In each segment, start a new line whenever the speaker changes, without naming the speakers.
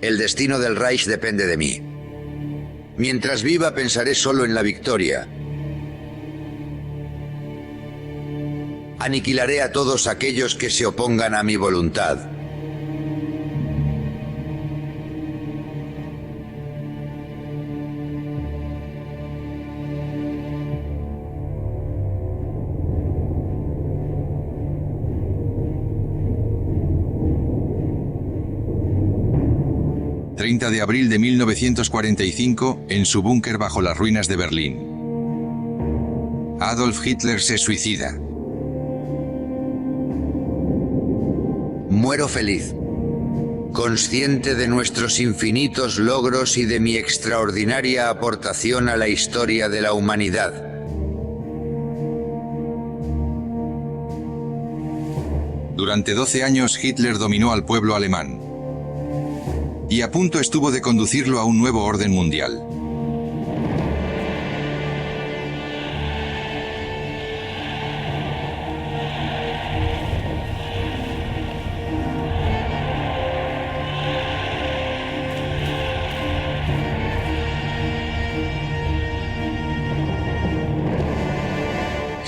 El destino del Reich depende de mí. Mientras viva pensaré solo en la victoria. Aniquilaré a todos aquellos que se opongan a mi voluntad.
De abril de 1945, en su búnker bajo las ruinas de Berlín. Adolf Hitler se suicida.
Muero feliz, consciente de nuestros infinitos logros y de mi extraordinaria aportación a la historia de la humanidad.
Durante 12 años Hitler dominó al pueblo alemán. Y a punto estuvo de conducirlo a un nuevo orden mundial.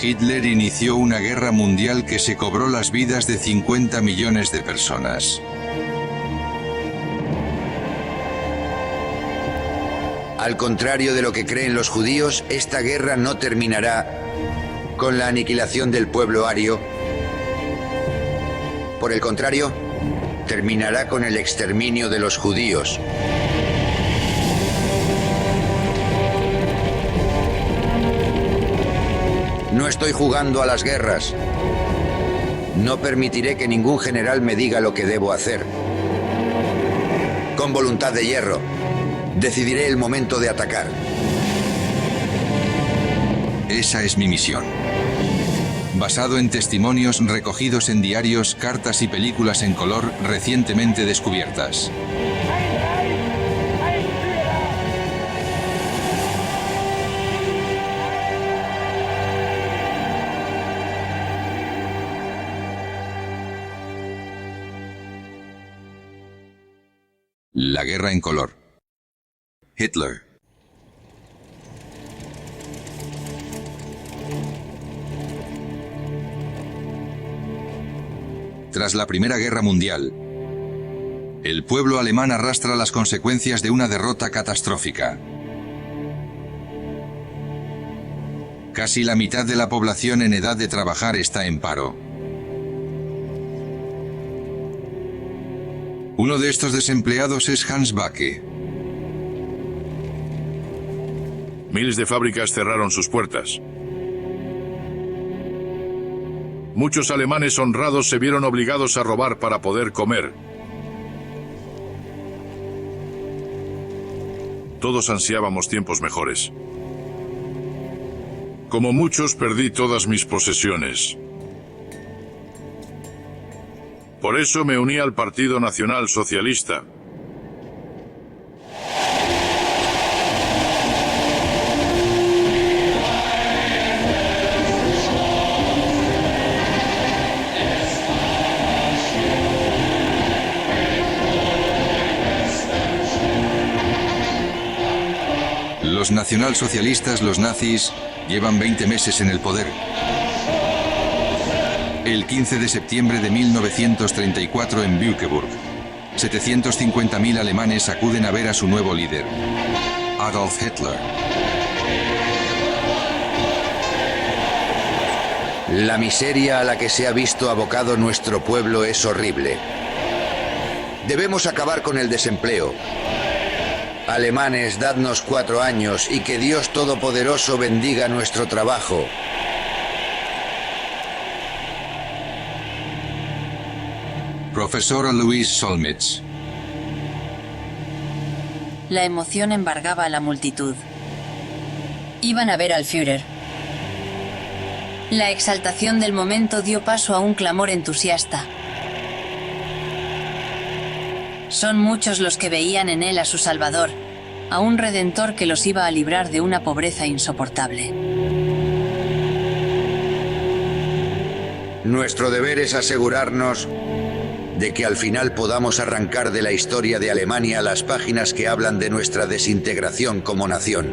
Hitler inició una guerra mundial que se cobró las vidas de 50 millones de personas.
Al contrario de lo que creen los judíos, esta guerra no terminará con la aniquilación del pueblo ario. Por el contrario, terminará con el exterminio de los judíos. No estoy jugando a las guerras. No permitiré que ningún general me diga lo que debo hacer. Con voluntad de hierro, decidiré el momento de atacar.
Esa es mi misión. Basado en testimonios recogidos en diarios, cartas y películas en color recientemente descubiertas. La guerra en color. Hitler. Tras la Primera Guerra Mundial, el pueblo alemán arrastra las consecuencias de una derrota catastrófica. Casi la mitad de la población en edad de trabajar está en paro. Uno de estos desempleados es Hans Backe.
Miles de fábricas cerraron sus puertas. Muchos alemanes honrados se vieron obligados a robar para poder comer. Todos ansiábamos tiempos mejores. Como muchos, perdí todas mis posesiones. Por eso me uní al Partido Nacional Socialista.
Los nacionalsocialistas, los nazis, llevan 20 meses en el poder. El 15 de septiembre de 1934 en Bückeburg, 750.000 alemanes acuden a ver a su nuevo líder, Adolf Hitler.
La miseria a la que se ha visto abocado nuestro pueblo es horrible. Debemos acabar con el desempleo. Alemanes, dadnos 4 años y que Dios Todopoderoso bendiga nuestro trabajo.
Profesora Louise Solmitz.
La emoción embargaba a la multitud. Iban a ver al Führer. La exaltación del momento dio paso a un clamor entusiasta. Son muchos los que veían en él a su Salvador, a un Redentor que los iba a librar de una pobreza insoportable.
Nuestro deber es asegurarnos de que al final podamos arrancar de la historia de Alemania las páginas que hablan de nuestra desintegración como nación.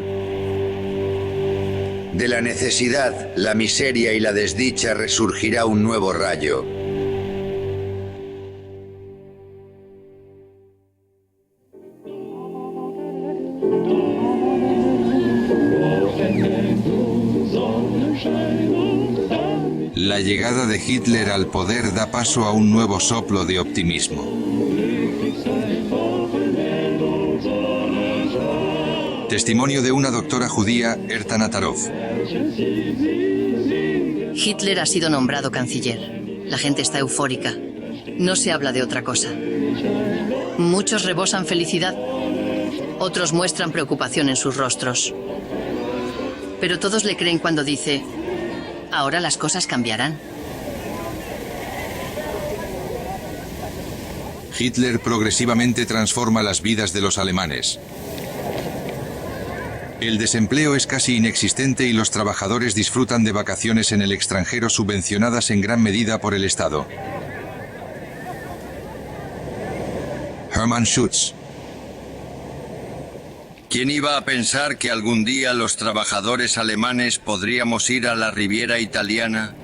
De la necesidad, la miseria y la desdicha resurgirá un nuevo rayo.
La llegada de Hitler al poder da paso a un nuevo soplo de optimismo. Testimonio de una doctora judía, Erta Natarov.
Hitler ha sido nombrado canciller. La gente está eufórica. No se habla de otra cosa. Muchos rebosan felicidad. Otros muestran preocupación en sus rostros. Pero todos le creen cuando dice: ahora las cosas cambiarán.
Hitler progresivamente transforma las vidas de los alemanes. El desempleo es casi inexistente y los trabajadores disfrutan de vacaciones en el extranjero subvencionadas en gran medida por el Estado. Hermann Schütz.
¿Quién iba a pensar que algún día los trabajadores alemanes podríamos ir a la Riviera italiana?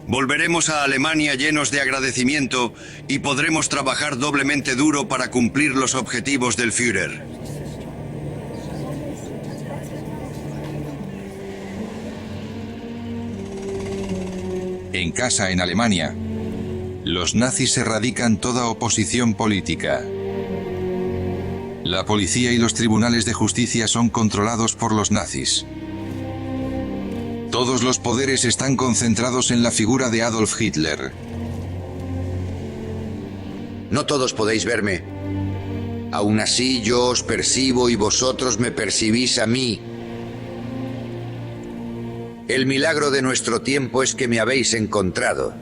Volveremos a Alemania llenos de agradecimiento y podremos trabajar doblemente duro para cumplir los objetivos del Führer.
En casa, en Alemania, los nazis erradican toda oposición política. La policía y los tribunales de justicia son controlados por los nazis. Todos los poderes están concentrados en la figura de Adolf Hitler.
No todos podéis verme. Aún así yo os percibo y vosotros me percibís a mí. El milagro de nuestro tiempo es que me habéis encontrado.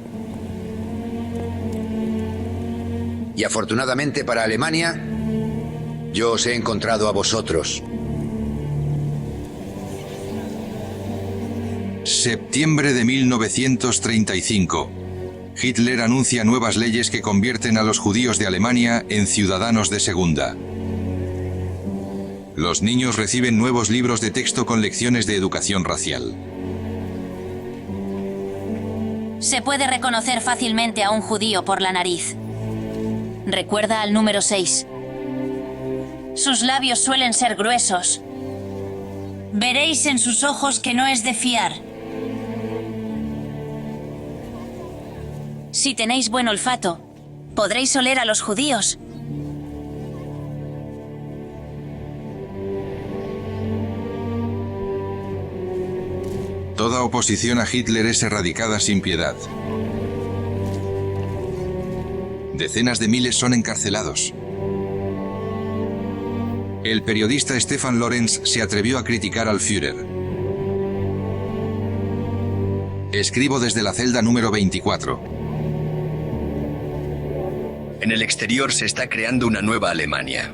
Y afortunadamente para Alemania, yo os he encontrado a vosotros.
Septiembre de 1935. Hitler anuncia nuevas leyes que convierten a los judíos de Alemania en ciudadanos de segunda. Los niños reciben nuevos libros de texto con lecciones de educación racial.
Se puede reconocer fácilmente a un judío por la nariz. Recuerda al número 6. Sus labios suelen ser gruesos. Veréis en sus ojos que no es de fiar. Si tenéis buen olfato, podréis oler a los judíos.
Toda oposición a Hitler es erradicada sin piedad. Decenas de miles son encarcelados. El periodista Stefan Lorenz se atrevió a criticar al Führer. Escribo desde la celda número 24.
En el exterior se está creando una nueva Alemania.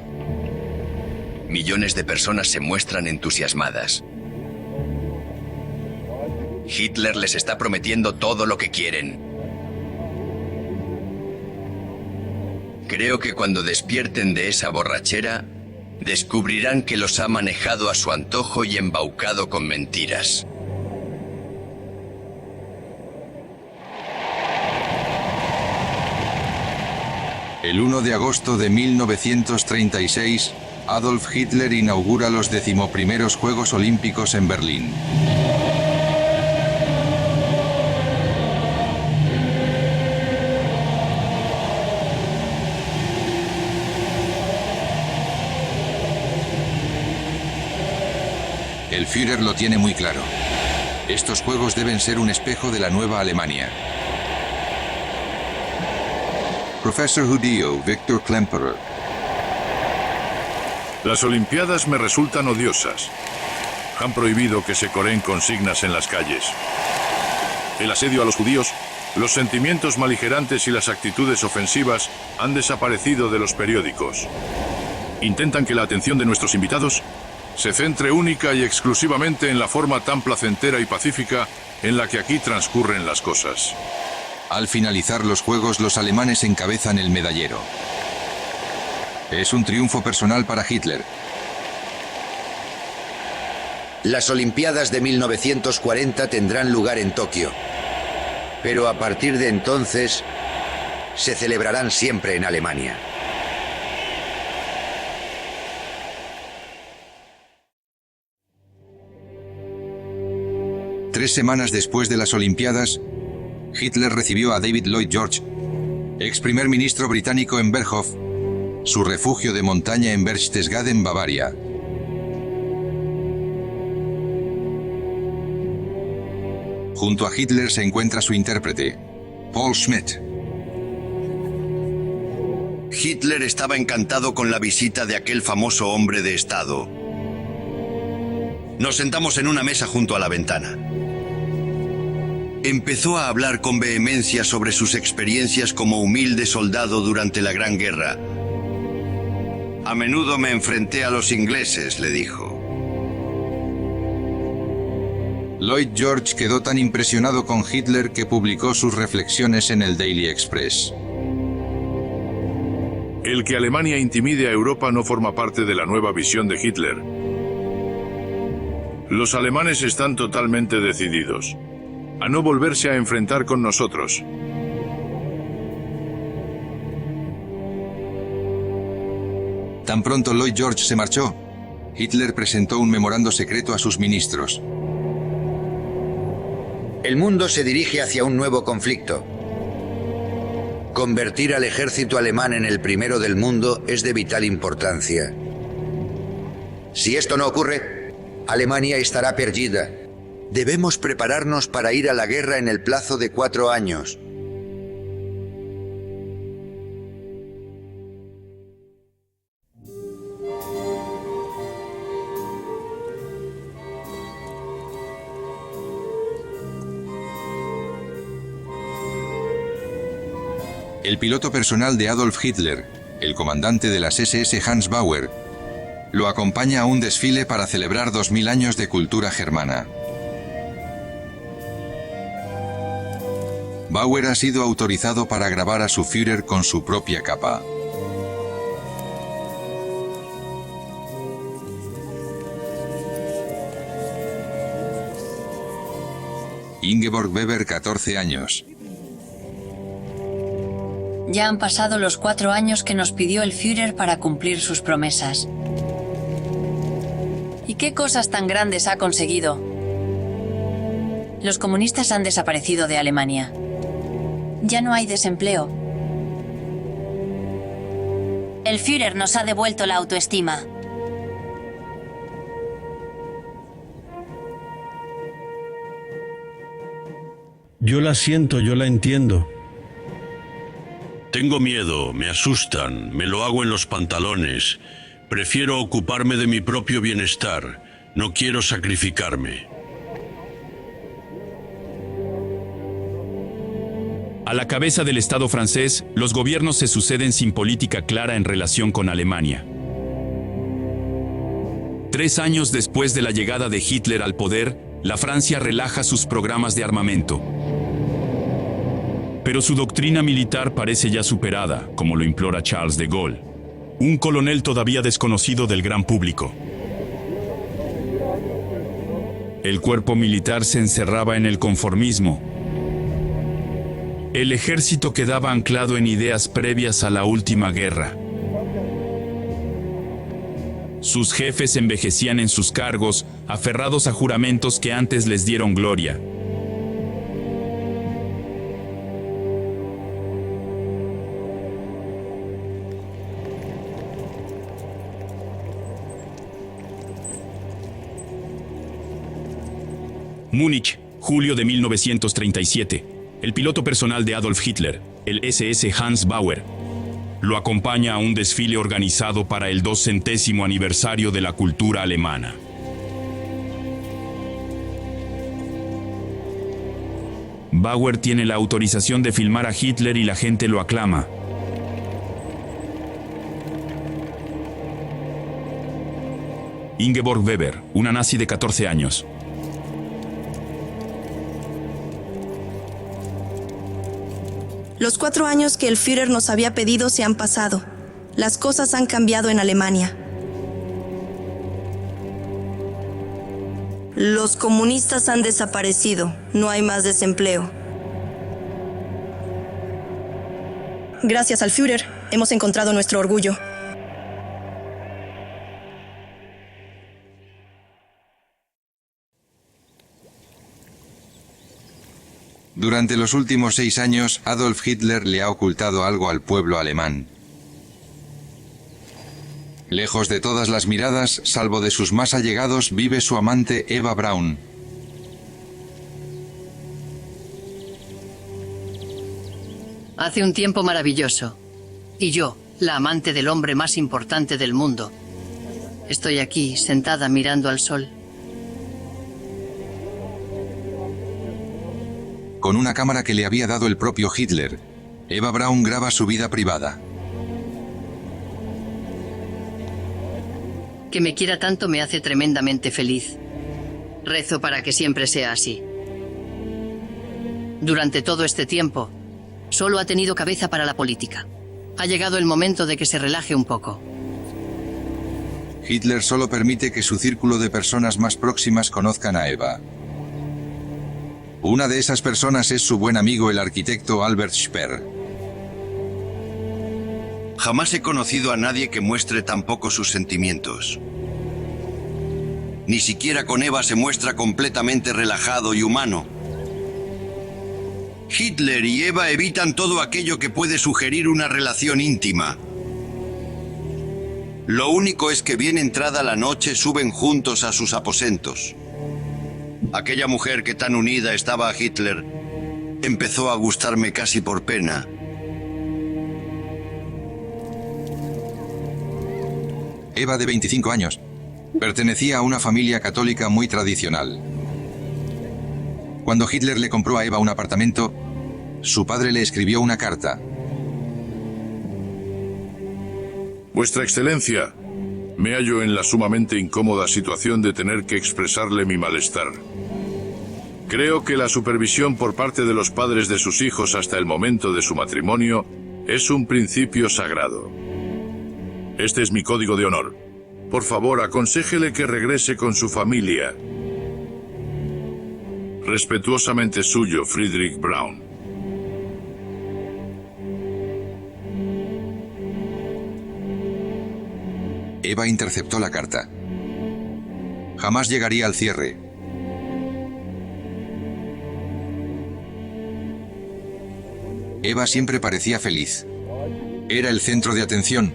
Millones de personas se muestran entusiasmadas. Hitler les está prometiendo todo lo que quieren. Creo que cuando despierten de esa borrachera, descubrirán que los ha manejado a su antojo y embaucado con mentiras.
El 1 de agosto de 1936, Adolf Hitler inaugura los 11º Juegos Olímpicos en Berlín. El Führer lo tiene muy claro. Estos Juegos deben ser un espejo de la nueva Alemania. Profesor judío Viktor Klemperer.
Las Olimpiadas me resultan odiosas. Han prohibido que se coreen consignas en las calles. El asedio a los judíos, los sentimientos maligerantes y las actitudes ofensivas han desaparecido de los periódicos. Intentan que la atención de nuestros invitados se centre única y exclusivamente en la forma tan placentera y pacífica en la que aquí transcurren las cosas.
Al finalizar los Juegos, los alemanes encabezan el medallero. Es un triunfo personal para Hitler.
Las Olimpiadas de 1940 tendrán lugar en Tokio, pero a partir de entonces se celebrarán siempre en Alemania.
Tres semanas después de las Olimpiadas, Hitler recibió a David Lloyd George, ex primer ministro británico, en Berghof, su refugio de montaña en Berchtesgaden, Bavaria. Junto a Hitler se encuentra su intérprete, Paul Schmidt.
Hitler estaba encantado con la visita de aquel famoso hombre de Estado. Nos sentamos en una mesa junto a la ventana. Empezó a hablar con vehemencia sobre sus experiencias como humilde soldado durante la Gran Guerra. A menudo me enfrenté a los ingleses, le dijo.
Lloyd George quedó tan impresionado con Hitler que publicó sus reflexiones en el Daily Express.
El que Alemania intimide a Europa no forma parte de la nueva visión de Hitler. Los alemanes están totalmente decididos a no volverse a enfrentar con nosotros.
Tan pronto Lloyd George se marchó, Hitler presentó un memorando secreto a sus ministros.
El mundo se dirige hacia un nuevo conflicto. Convertir al ejército alemán en el primero del mundo es de vital importancia. Si esto no ocurre, Alemania estará perdida. Debemos prepararnos para ir a la guerra en el plazo de 4 años.
El piloto personal de Adolf Hitler, el comandante de las SS Hans Bauer, lo acompaña a un desfile para celebrar 2000 años de cultura germana. Bauer ha sido autorizado para grabar a su Führer con su propia capa. Ingeborg Weber, 14 años.
Ya han pasado los 4 años que nos pidió el Führer para cumplir sus promesas. ¿Y qué cosas tan grandes ha conseguido? Los comunistas han desaparecido de Alemania. Ya no hay desempleo.
El Führer nos ha devuelto la autoestima.
Yo la siento, yo la entiendo.
Tengo miedo, me asustan, me lo hago en los pantalones. Prefiero ocuparme de mi propio bienestar. No quiero sacrificarme.
A la cabeza del Estado francés, los gobiernos se suceden sin política clara en relación con Alemania. 3 años después de la llegada de Hitler al poder, la Francia relaja sus programas de armamento. Pero su doctrina militar parece ya superada, como lo implora Charles de Gaulle, un coronel todavía desconocido del gran público. El cuerpo militar se encerraba en el conformismo. El ejército quedaba anclado en ideas previas a la última guerra. Sus jefes envejecían en sus cargos, aferrados a juramentos que antes les dieron gloria. Múnich, julio de 1937. El piloto personal de Adolf Hitler, el SS Hans Bauer, lo acompaña a un desfile organizado para el 200º aniversario de la cultura alemana. Bauer tiene la autorización de filmar a Hitler y la gente lo aclama. Ingeborg Weber, una nazi de 14 años.
Los 4 años que el Führer nos había pedido se han pasado. Las cosas han cambiado en Alemania. Los comunistas han desaparecido. No hay más desempleo. Gracias al Führer, hemos encontrado nuestro orgullo.
Durante los últimos 6 años, Adolf Hitler le ha ocultado algo al pueblo alemán. Lejos de todas las miradas, salvo de sus más allegados, vive su amante Eva Braun.
Hace un tiempo maravilloso. Y yo, la amante del hombre más importante del mundo, estoy aquí, sentada mirando al sol.
Con una cámara que le había dado el propio Hitler, Eva Braun graba su vida privada.
Que me quiera tanto me hace tremendamente feliz. Rezo para que siempre sea así. Durante todo este tiempo, solo ha tenido cabeza para la política. Ha llegado el momento de que se relaje un poco.
Hitler solo permite que su círculo de personas más próximas conozcan a Eva. Una de esas personas es su buen amigo el arquitecto Albert Speer.
Jamás he conocido a nadie que muestre tan poco sus sentimientos. Ni siquiera con Eva se muestra completamente relajado y humano. Hitler y Eva evitan todo aquello que puede sugerir una relación íntima. Lo único es que bien entrada la noche suben juntos a sus aposentos. Aquella mujer que tan unida estaba a Hitler empezó a gustarme casi por pena.
Eva, de 25 años, pertenecía a una familia católica muy tradicional. Cuando Hitler le compró a Eva un apartamento, su padre le escribió una carta.
Vuestra Excelencia, me hallo en la sumamente incómoda situación de tener que expresarle mi malestar. Creo que la supervisión por parte de los padres de sus hijos hasta el momento de su matrimonio es un principio sagrado. Este es mi código de honor. Por favor, aconséjele que regrese con su familia. Respetuosamente suyo, Friedrich Braun.
Eva interceptó la carta. Jamás llegaría al cierre. Eva siempre parecía feliz. Era el centro de atención.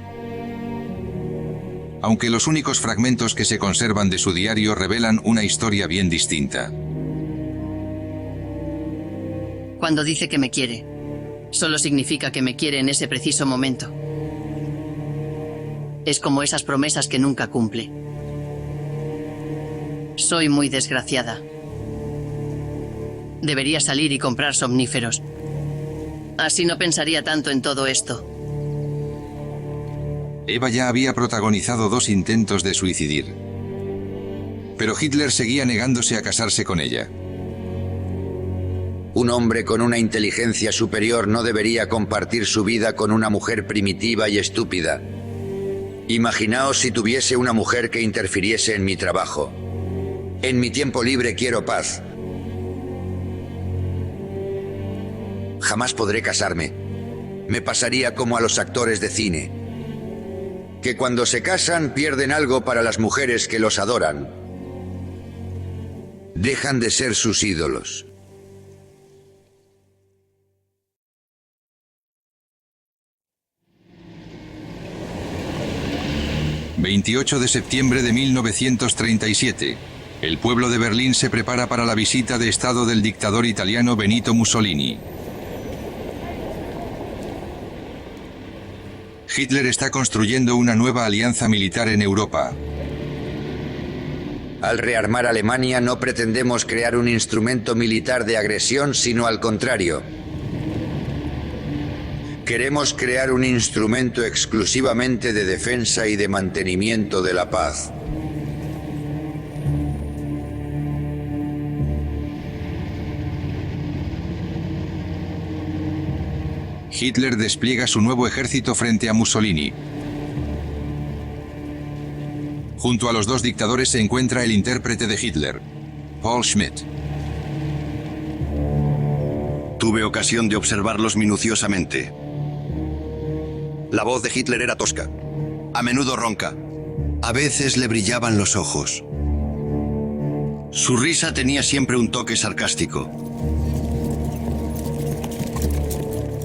Aunque los únicos fragmentos que se conservan de su diario revelan una historia bien distinta.
Cuando dice que me quiere, solo significa que me quiere en ese preciso momento. Es como esas promesas que nunca cumple. Soy muy desgraciada. Debería salir y comprar somníferos. Así no pensaría tanto en todo esto.
Eva ya había protagonizado 2 intentos de suicidir. Pero Hitler seguía negándose a casarse con ella.
Un hombre con una inteligencia superior no debería compartir su vida con una mujer primitiva y estúpida. Imaginaos si tuviese una mujer que interfiriese en mi trabajo. En mi tiempo libre quiero paz. Jamás podré casarme. Me pasaría como a los actores de cine, que cuando se casan pierden algo para las mujeres que los adoran. Dejan de ser sus ídolos.
...28 de septiembre de 1937... el pueblo de Berlín se prepara para la visita de Estado del dictador italiano Benito Mussolini. Hitler está construyendo una nueva alianza militar en Europa.
Al rearmar Alemania no pretendemos crear un instrumento militar de agresión, sino al contrario. Queremos crear un instrumento exclusivamente de defensa y de mantenimiento de la paz.
Hitler despliega su nuevo ejército frente a Mussolini. Junto a los dos dictadores se encuentra el intérprete de Hitler, Paul Schmidt.
Tuve ocasión de observarlos minuciosamente.
La voz de Hitler era tosca.
A menudo ronca. A veces le brillaban los ojos. Su risa tenía siempre un toque sarcástico.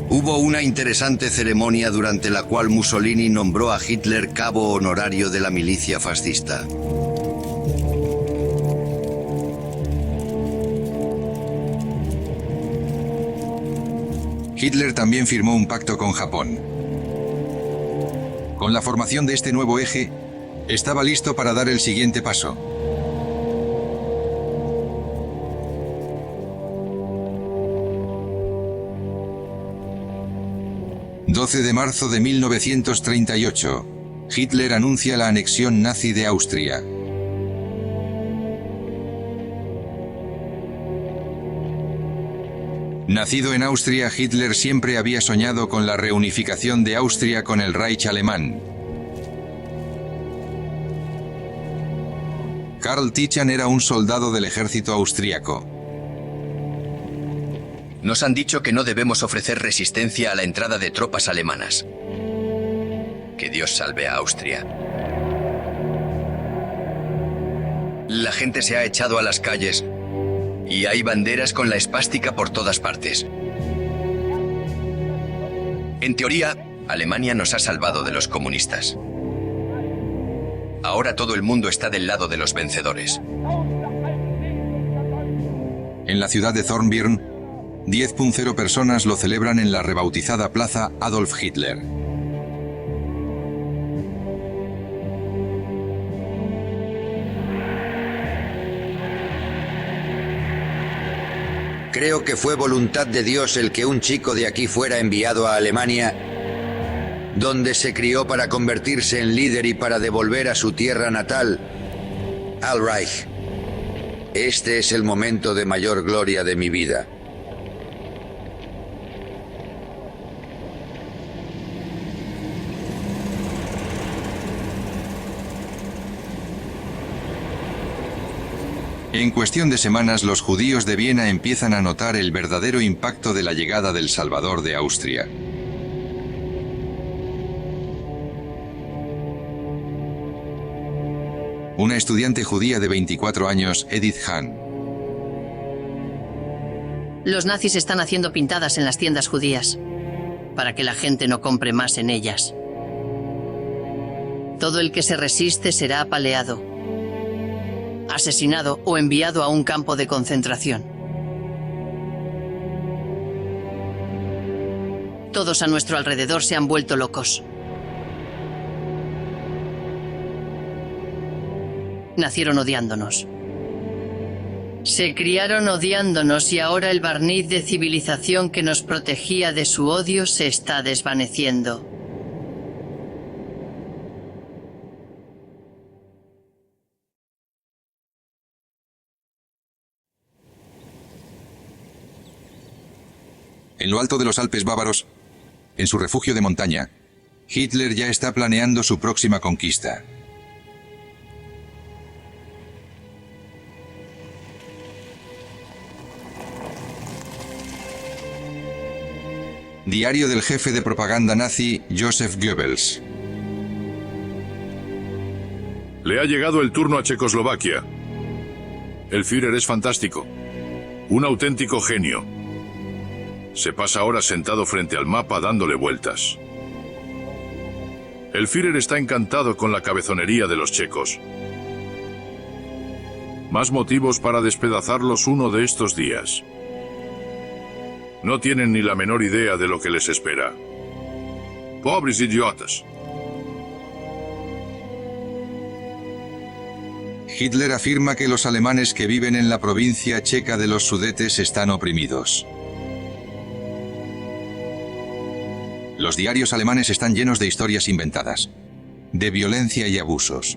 Hubo una interesante ceremonia durante la cual Mussolini nombró a Hitler cabo honorario de la milicia fascista.
Hitler también firmó un pacto con Japón. Con la formación de este nuevo eje, estaba listo para dar el siguiente paso. El 12 de marzo de 1938, Hitler anuncia la anexión nazi de Austria. Nacido en Austria, Hitler siempre había soñado con la reunificación de Austria con el Reich alemán. Karl Tichan era un soldado del ejército austriaco.
Nos han dicho que no debemos ofrecer resistencia a la entrada de tropas alemanas. Que Dios salve a Austria. La gente se ha echado a las calles y hay banderas con la esvástica por todas partes. En teoría, Alemania nos ha salvado de los comunistas. Ahora todo el mundo está del lado de los vencedores.
En la ciudad de Zornbirn, 10.0 personas lo celebran en la rebautizada plaza Adolf Hitler.
Creo que fue voluntad de Dios el que un chico de aquí fuera enviado a Alemania, donde se crió para convertirse en líder y para devolver a su tierra natal, al Reich. Este es el momento de mayor gloria de mi vida.
En cuestión de semanas, los judíos de Viena empiezan a notar el verdadero impacto de la llegada del Salvador de Austria. Una estudiante judía de 24 años, Edith Hahn.
Los nazis están haciendo pintadas en las tiendas judías para que la gente no compre más en ellas. Todo el que se resiste será apaleado, asesinado o enviado a un campo de concentración. Todos a nuestro alrededor se han vuelto locos. Nacieron odiándonos. Se criaron odiándonos y ahora el barniz de civilización que nos protegía de su odio se está desvaneciendo.
En lo alto de los Alpes bávaros, en su refugio de montaña, Hitler ya está planeando su próxima conquista. Diario del jefe de propaganda nazi, Joseph Goebbels.
Le ha llegado el turno a Checoslovaquia. El Führer es fantástico. Un auténtico genio. Se pasa horas sentado frente al mapa dándole vueltas. El Führer está encantado con la cabezonería de los checos. Más motivos para despedazarlos uno de estos días. No tienen ni la menor idea de lo que les espera. Pobres idiotas.
Hitler afirma que los alemanes que viven en la provincia checa de los Sudetes están oprimidos. Los diarios alemanes están llenos de historias inventadas, de violencia y abusos.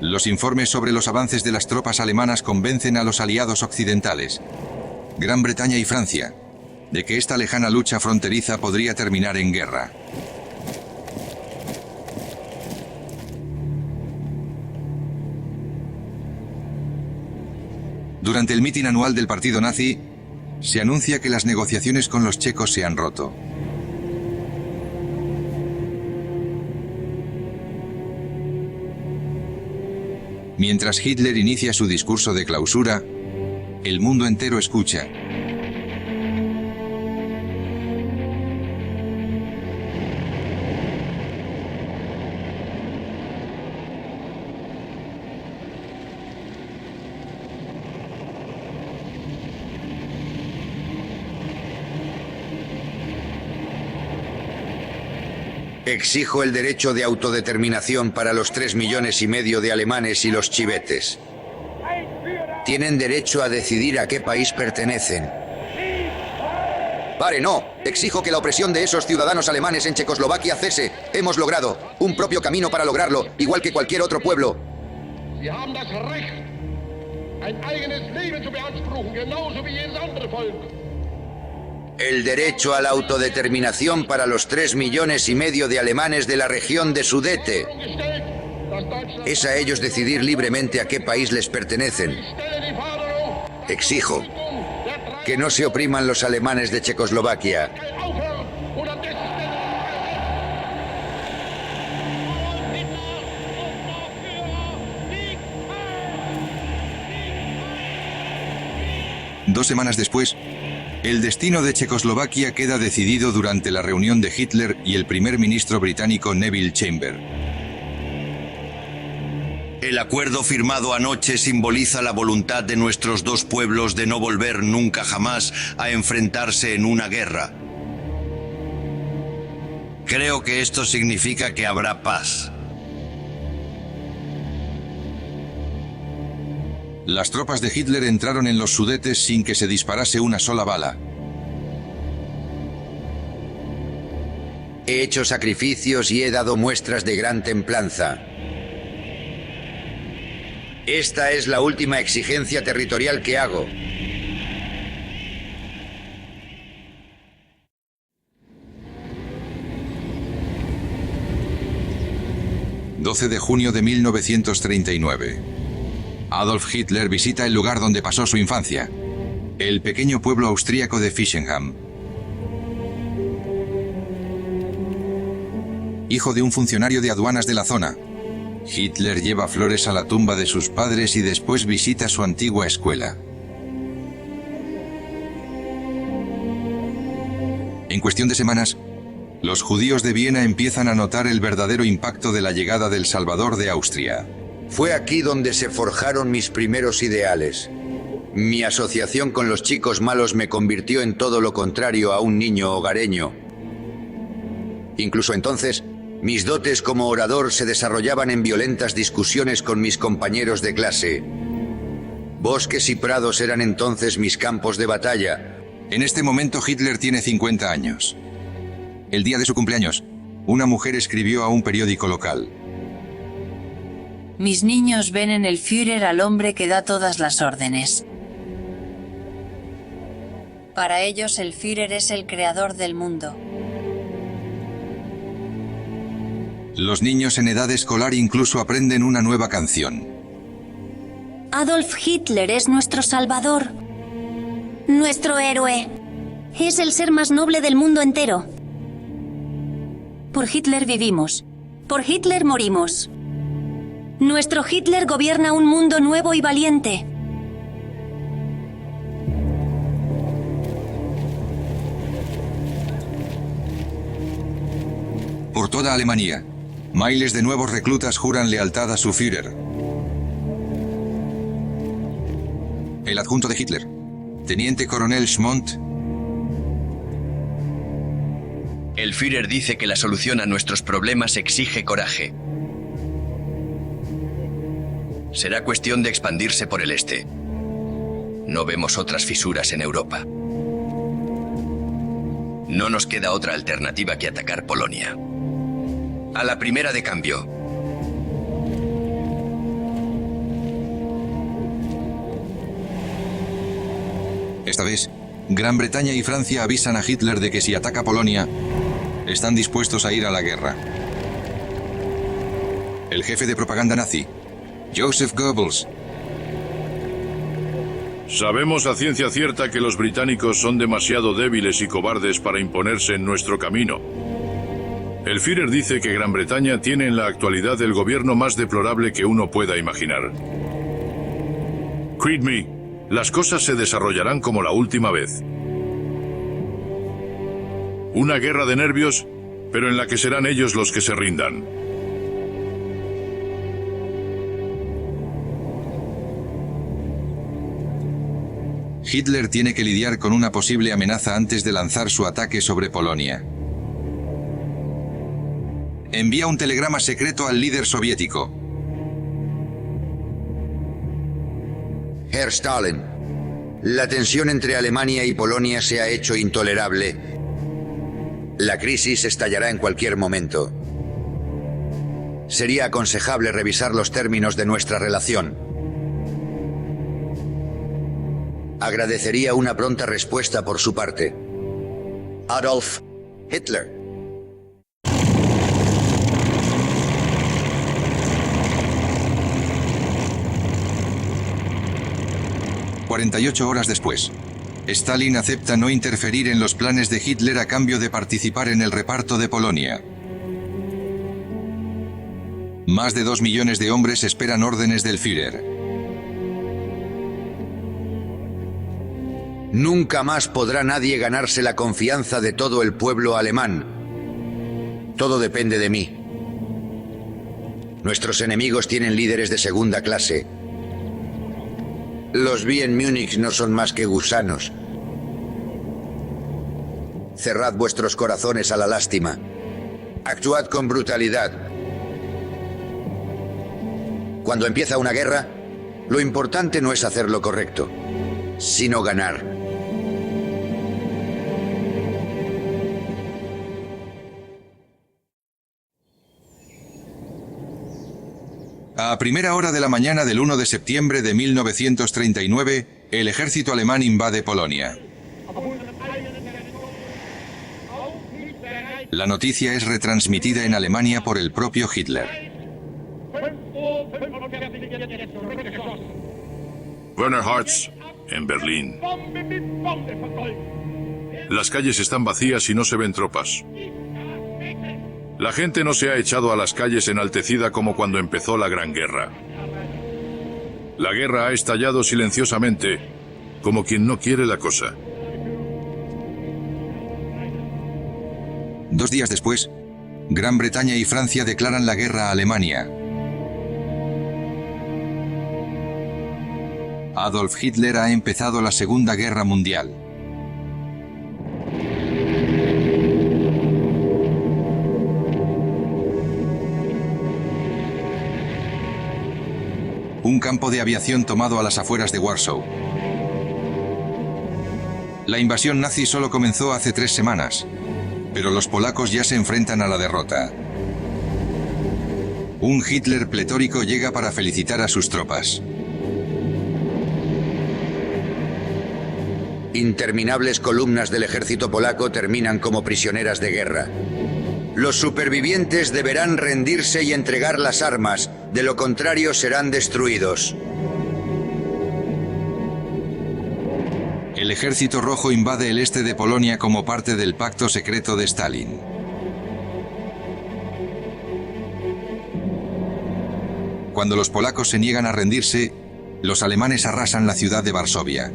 Los informes sobre los avances de las tropas alemanas convencen a los aliados occidentales. Gran Bretaña y Francia, de que esta lejana lucha fronteriza podría terminar en guerra. Durante el mitin anual del partido nazi, se anuncia que las negociaciones con los checos se han roto. Mientras Hitler inicia su discurso de clausura, el mundo entero escucha.
Exijo el derecho de autodeterminación para los 3,5 millones de alemanes y los chivetes. Tienen derecho a decidir a qué país pertenecen. ¡Pare, no! Exijo que la opresión de esos ciudadanos alemanes en Checoslovaquia cese. Hemos logrado un propio camino para lograrlo, igual que cualquier otro pueblo. El derecho a la autodeterminación para los 3,5 millones de alemanes de la región de Sudete. Es a ellos decidir libremente a qué país les pertenecen. Exijo que no se opriman los alemanes de Checoslovaquia.
Dos semanas después, el destino de Checoslovaquia queda decidido durante la reunión de Hitler y el primer ministro británico Neville Chamberlain.
El acuerdo firmado anoche simboliza la voluntad de nuestros dos pueblos de no volver nunca jamás a enfrentarse en una guerra. Creo que esto significa que habrá paz.
Las tropas de Hitler entraron en los Sudetes sin que se disparase una sola bala.
He hecho sacrificios y he dado muestras de gran templanza. Esta es la última exigencia territorial que hago.
...12 de junio de 1939... Adolf Hitler visita el lugar donde pasó su infancia, el pequeño pueblo austríaco de Fischenham. Hijo de un funcionario de aduanas de la zona, Hitler lleva flores a la tumba de sus padres y después visita su antigua escuela. En cuestión de semanas, los judíos de Viena empiezan a notar el verdadero impacto de la llegada del Salvador de Austria.
Fue aquí donde se forjaron mis primeros ideales. Mi asociación con los chicos malos me convirtió en todo lo contrario a un niño hogareño. Incluso entonces, mis dotes como orador se desarrollaban en violentas discusiones con mis compañeros de clase. Bosques y prados eran entonces mis campos de batalla.
En este momento Hitler tiene 50 años. El día de su cumpleaños, una mujer escribió a un periódico local:
Mis niños ven en el Führer al hombre que da todas las órdenes. Para ellos el Führer es el creador del mundo.
Los niños en edad escolar incluso aprenden una nueva canción.
Adolf Hitler es nuestro salvador. Nuestro héroe. Es el ser más noble del mundo entero. Por Hitler vivimos. Por Hitler morimos. Nuestro Hitler gobierna un mundo nuevo y valiente.
Por toda Alemania, miles de nuevos reclutas juran lealtad a su Führer. El adjunto de Hitler, teniente coronel Schmont.
El Führer dice que la solución a nuestros problemas exige coraje. Será cuestión de expandirse por el este. No vemos otras fisuras en Europa. No nos queda otra alternativa que atacar Polonia. A la primera de cambio.
Esta vez, Gran Bretaña y Francia avisan a Hitler de que si ataca Polonia, están dispuestos a ir a la guerra. El jefe de propaganda nazi, Joseph Goebbels.
Sabemos a ciencia cierta que los británicos son demasiado débiles y cobardes para imponerse en nuestro camino. El Führer dice que Gran Bretaña tiene en la actualidad el gobierno más deplorable que uno pueda imaginar. Creed me, las cosas se desarrollarán como la última vez. Una guerra de nervios, pero en la que serán ellos los que se rindan.
Hitler tiene que lidiar con una posible amenaza antes de lanzar su ataque sobre Polonia. Envía un telegrama secreto al líder soviético.
Herr Stalin, la tensión entre Alemania y Polonia se ha hecho intolerable. La crisis estallará en cualquier momento. Sería aconsejable revisar los términos de nuestra relación. Agradecería una pronta respuesta por su parte. Adolf Hitler.
48 horas después, Stalin acepta no interferir en los planes de Hitler a cambio de participar en el reparto de Polonia. Más de 2 millones de hombres esperan órdenes del Führer.
Nunca más podrá nadie ganarse la confianza de todo el pueblo alemán. Todo depende de mí. Nuestros enemigos tienen líderes de segunda clase. Los vi en Múnich, no son más que gusanos. Cerrad vuestros corazones a la lástima. Actuad con brutalidad. Cuando empieza una guerra, lo importante no es hacer lo correcto, sino ganar.
A primera hora de la mañana del 1 de septiembre de 1939, el ejército alemán invade Polonia. La noticia es retransmitida en Alemania por el propio Hitler.
Werner Hartz, en Berlín. Las calles están vacías y no se ven tropas. La gente no se ha echado a las calles enaltecida como cuando empezó la Gran Guerra. La guerra ha estallado silenciosamente, como quien no quiere la cosa.
2 días después, Gran Bretaña y Francia declaran la guerra a Alemania. Adolf Hitler ha empezado la Segunda Guerra Mundial. Un campo de aviación tomado a las afueras de Warsaw. La invasión nazi solo comenzó hace 3 semanas, pero los polacos ya se enfrentan a la derrota. Un Hitler pletórico llega para felicitar a sus tropas.
Interminables columnas del ejército polaco terminan como prisioneras de guerra. Los supervivientes deberán rendirse y entregar las armas, de lo contrario serán destruidos.
El ejército rojo invade el este de Polonia como parte del pacto secreto de Stalin. Cuando los polacos se niegan a rendirse, los alemanes arrasan la ciudad de Varsovia.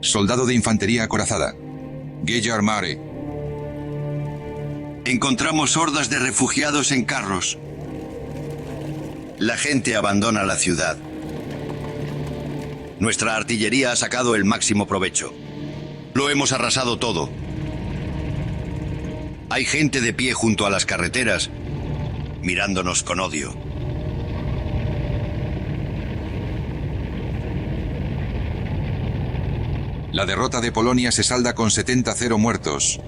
Soldado de infantería acorazada, Georg Mare.
Encontramos hordas de refugiados en carros. La gente abandona la ciudad. Nuestra artillería ha sacado el máximo provecho. Lo hemos arrasado todo. Hay gente de pie junto a las carreteras, mirándonos con odio.
La derrota de Polonia se salda con 70-0 muertos.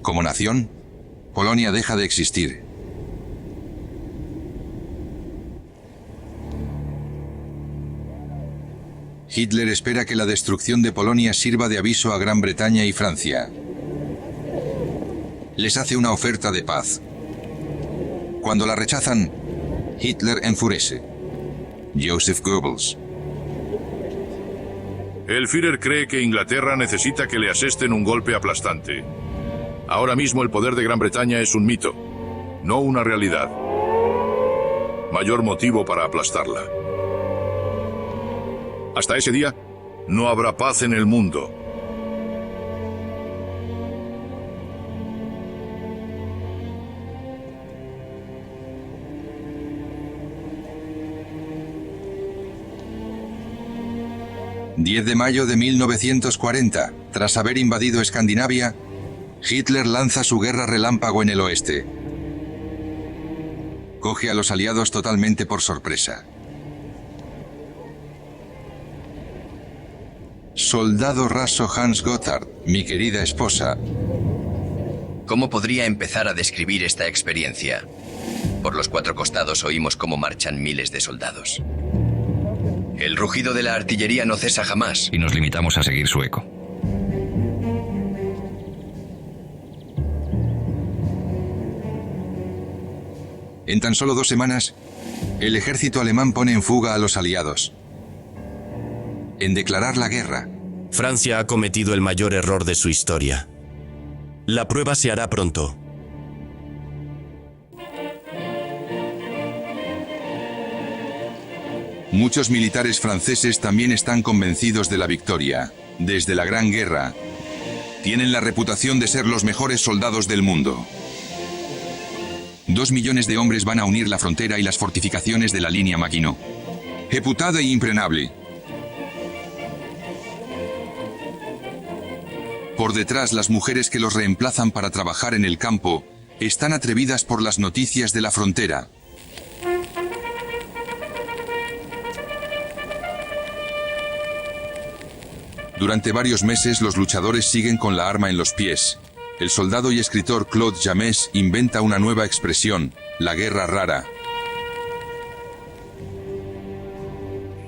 Como nación, Polonia deja de existir. Hitler espera que la destrucción de Polonia sirva de aviso a Gran Bretaña y Francia. Les hace una oferta de paz. Cuando la rechazan, Hitler enfurece. Joseph Goebbels.
El Führer cree que Inglaterra necesita que le asesten un golpe aplastante. Ahora mismo el poder de Gran Bretaña es un mito, no una realidad. Mayor motivo para aplastarla. Hasta ese día, no habrá paz en el mundo.
...10 de mayo de 1940, tras haber invadido Escandinavia, Hitler lanza su guerra relámpago en el oeste. Coge a los aliados totalmente por sorpresa. Soldado raso Hans Gotthard, mi querida esposa.
¿Cómo podría empezar a describir esta experiencia? Por los cuatro costados oímos cómo marchan miles de soldados. El rugido de la artillería no cesa jamás.
Y nos limitamos a seguir su eco.
En tan solo 2 semanas, el ejército alemán pone en fuga a los aliados. En declarar la guerra,
Francia ha cometido el mayor error de su historia. La prueba se hará pronto.
muchos militares franceses también están convencidos de la victoria. Desde la Gran Guerra, tienen la reputación de ser los mejores soldados del mundo. 2 millones de hombres van a unir la frontera y las fortificaciones de la línea Maginot. Reputada e imprenable. Por detrás, las mujeres que los reemplazan para trabajar en el campo están atrevidas por las noticias de la frontera. Durante varios meses, los luchadores siguen con la arma en los pies. El soldado y escritor Claude Jamès inventa una nueva expresión, la guerra rara.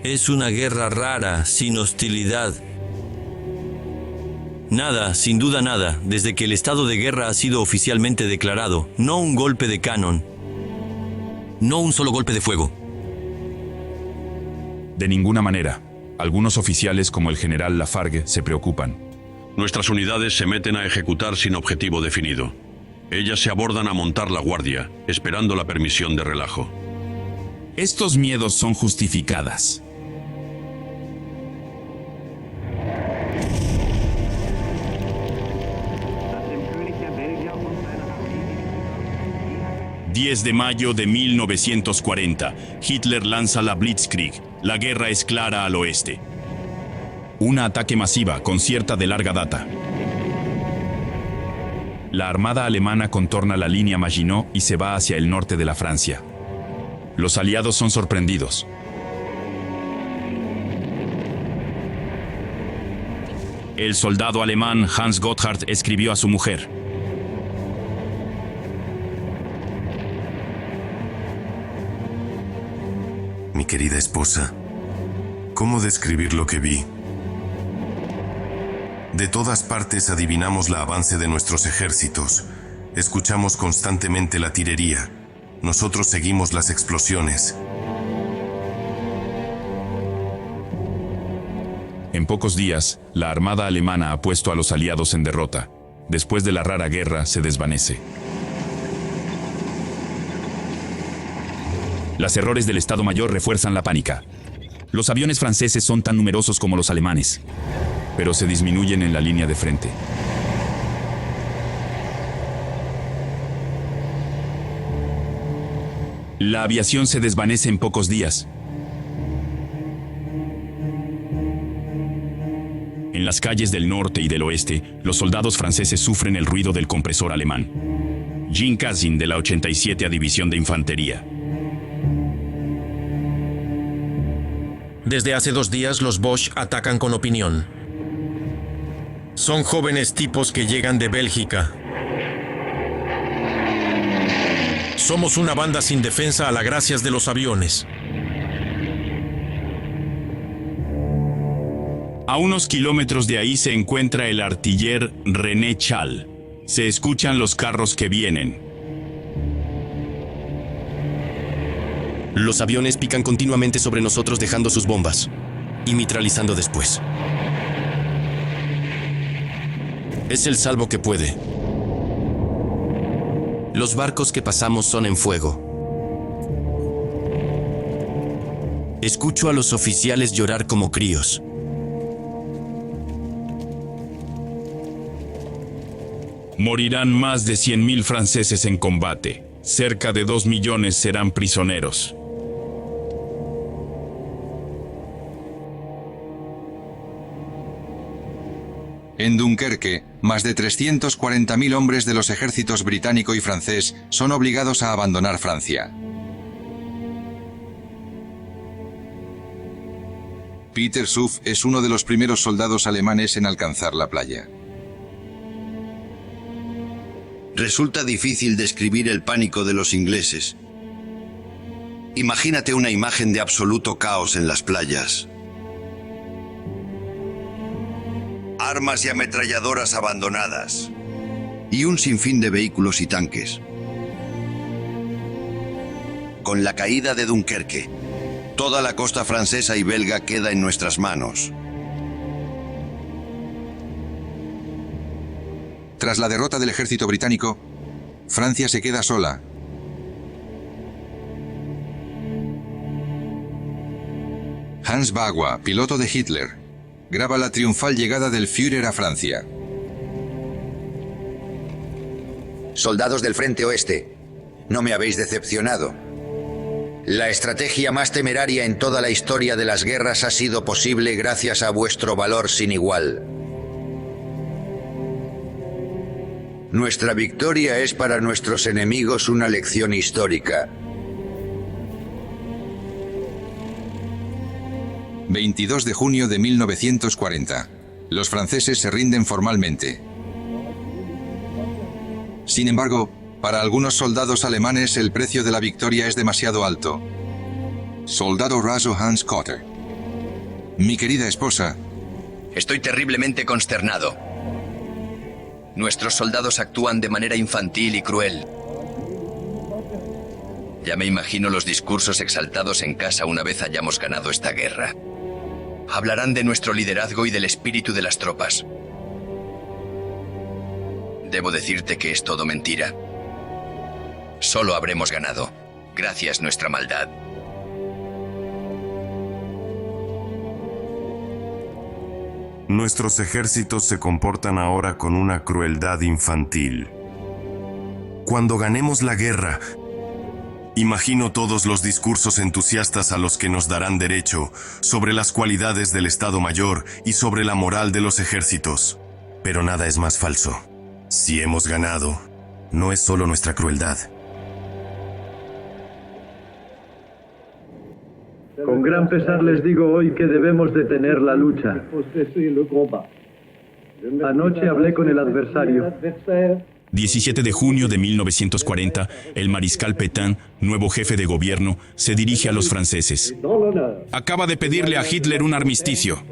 Es una guerra rara, sin hostilidad. Nada, sin duda nada, desde que el estado de guerra ha sido oficialmente declarado. No un golpe de cañón. No un solo golpe de fuego.
De ninguna manera. Algunos oficiales, como el general Lafargue, se preocupan.
Nuestras unidades se meten a ejecutar sin objetivo definido. Ellas se abordan a montar la guardia, esperando la permisión de relajo.
Estos miedos son justificadas. ...10 de mayo de 1940... Hitler lanza la Blitzkrieg... La guerra es clara al oeste. Un ataque masiva con cierta de larga data. La armada alemana contorna la línea Maginot y se va hacia el norte de la Francia. Los aliados son sorprendidos. El soldado alemán Hans Gotthard escribió a su mujer:
Mi querida esposa, ¿cómo describir lo que vi? De todas partes adivinamos el avance de nuestros ejércitos. Escuchamos constantemente la tirería. Nosotros seguimos las explosiones.
En pocos días, la armada alemana ha puesto a los aliados en derrota. Después de la rara guerra, se desvanece. Los errores del Estado Mayor refuerzan la pánica. Los aviones franceses son tan numerosos como los alemanes, pero se disminuyen en la línea de frente. La aviación se desvanece en pocos días. En las calles del norte y del oeste, los soldados franceses sufren el ruido del compresor alemán. Jean Cassin, de la 87ª División de Infantería.
Desde hace 2 días los Boche atacan con opinión. Son jóvenes tipos que llegan de Bélgica. Somos una banda sin defensa a las gracias de los aviones.
A unos kilómetros de ahí se encuentra el artiller René Chal. Se escuchan los carros que vienen.
Los aviones pican continuamente sobre nosotros dejando sus bombas y mitralizando después. Es el salvo que puede. Los barcos que pasamos son en fuego. Escucho a los oficiales llorar como críos.
Morirán más de 100.000 franceses en combate. Cerca de 2 millones serán prisioneros.
En Dunkerque, más de 340.000 hombres de los ejércitos británico y francés son obligados a abandonar Francia. Peter Suff es uno de los primeros soldados alemanes en alcanzar la playa.
Resulta difícil describir el pánico de los ingleses. Imagínate una imagen de absoluto caos en las playas. Armas y ametralladoras abandonadas. Y un sinfín de vehículos y tanques. Con la caída de Dunkerque, toda la costa francesa y belga queda en nuestras manos.
Tras la derrota del ejército británico, Francia se queda sola. Hans Bagua, piloto de Hitler, graba la triunfal llegada del Führer a Francia.
Soldados del Frente Oeste, no me habéis decepcionado. La estrategia más temeraria en toda la historia de las guerras ha sido posible gracias a vuestro valor sin igual. Nuestra victoria es para nuestros enemigos una lección histórica.
22 de junio de 1940. Los franceses se rinden formalmente. Sin embargo, para algunos soldados alemanes el precio de la victoria es demasiado alto. Soldado raso Hans Cotter. Mi querida esposa.
Estoy terriblemente consternado. Nuestros soldados actúan de manera infantil y cruel. Ya me imagino los discursos exaltados en casa una vez hayamos ganado esta guerra. Hablarán de nuestro liderazgo y del espíritu de las tropas. Debo decirte que es todo mentira. Solo habremos ganado, gracias a nuestra maldad.
Nuestros ejércitos se comportan ahora con una crueldad infantil. Cuando ganemos la guerra, imagino todos los discursos entusiastas a los que nos darán derecho sobre las cualidades del Estado Mayor y sobre la moral de los ejércitos. Pero nada es más falso. Si hemos ganado, no es solo nuestra crueldad.
Con gran pesar les digo hoy que debemos detener la lucha. Anoche hablé con el adversario.
17 de junio de 1940, el mariscal Pétain, nuevo jefe de gobierno, se dirige a los franceses. Acaba de pedirle a Hitler un armisticio.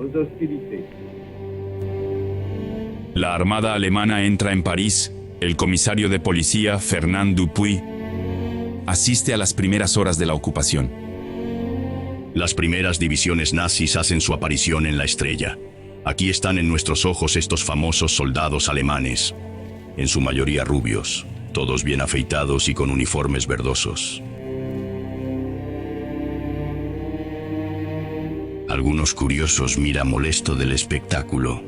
La armada alemana entra en París. El comisario de policía, Fernand Dupuy, asiste a las primeras horas de la ocupación.
Las primeras divisiones nazis hacen su aparición en la estrella. Aquí están en nuestros ojos estos famosos soldados alemanes, en su mayoría rubios, todos bien afeitados y con uniformes verdosos. Algunos curiosos miran molesto del espectáculo.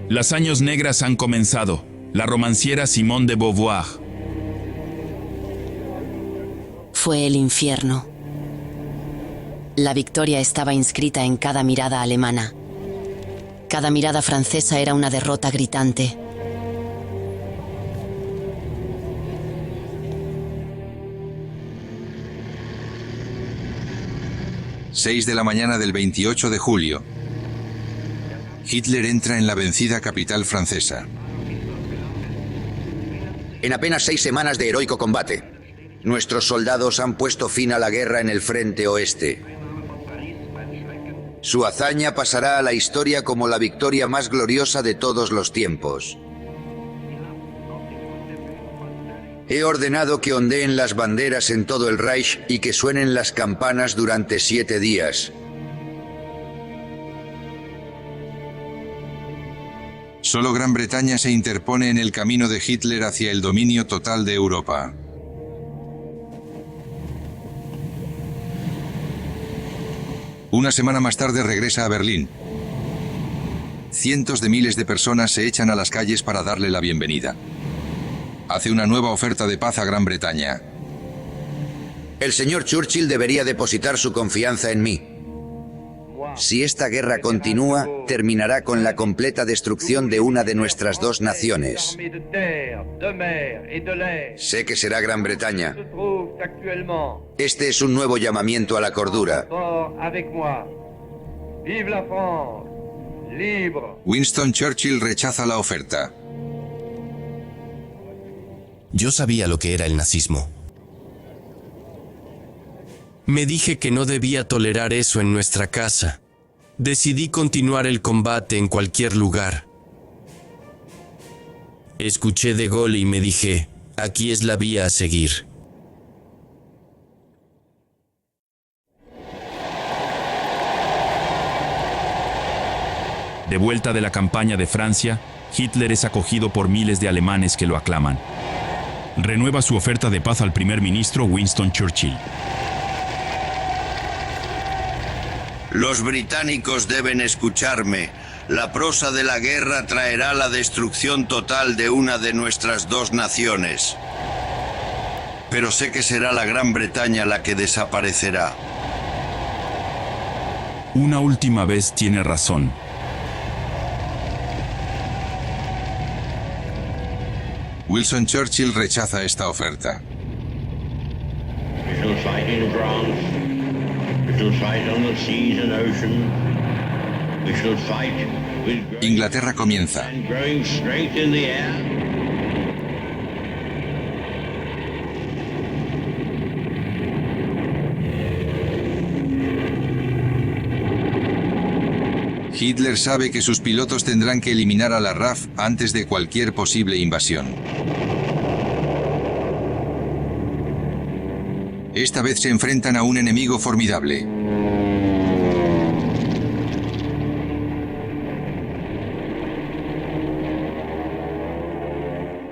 Las años negras han comenzado. La romanciera Simone de Beauvoir.
Fue el infierno. La victoria estaba inscrita en cada mirada alemana. Cada mirada francesa era una derrota gritante.
...6 de la mañana del 28 de julio. Hitler entra en la vencida capital francesa.
en apenas 6 semanas de heroico combate. Nuestros soldados han puesto fin a la guerra en el frente oeste. Su hazaña pasará a la historia como la victoria más gloriosa de todos los tiempos. He ordenado que ondeen las banderas en todo el Reich y que suenen las campanas durante 7 días.
Solo Gran Bretaña se interpone en el camino de Hitler hacia el dominio total de Europa. Una semana más tarde regresa a Berlín. Cientos de miles de personas se echan a las calles para darle la bienvenida. Hace una nueva oferta de paz a Gran Bretaña.
El señor Churchill debería depositar su confianza en mí. Si esta guerra continúa, terminará con la completa destrucción de una de nuestras 2 naciones. Sé que será Gran Bretaña. Este es un nuevo llamamiento a la cordura.
Winston Churchill rechaza la oferta.
Yo sabía lo que era el nazismo. Me dije que no debía tolerar eso en nuestra casa. Decidí continuar el combate en cualquier lugar. Escuché de Gaulle y me dije, aquí es la vía a seguir.
De vuelta de la campaña de Francia, Hitler es acogido por miles de alemanes que lo aclaman. Renueva su oferta de paz al primer ministro Winston Churchill.
Los británicos deben escucharme. La prosa de la guerra traerá la destrucción total de una de nuestras 2 naciones. Pero sé que será la Gran Bretaña la que desaparecerá.
Una última vez tiene razón.
Winston Churchill rechaza esta oferta. Inglaterra comienza. Hitler sabe que sus pilotos tendrán que eliminar a la RAF antes de cualquier posible invasión. Esta vez se enfrentan a un enemigo formidable.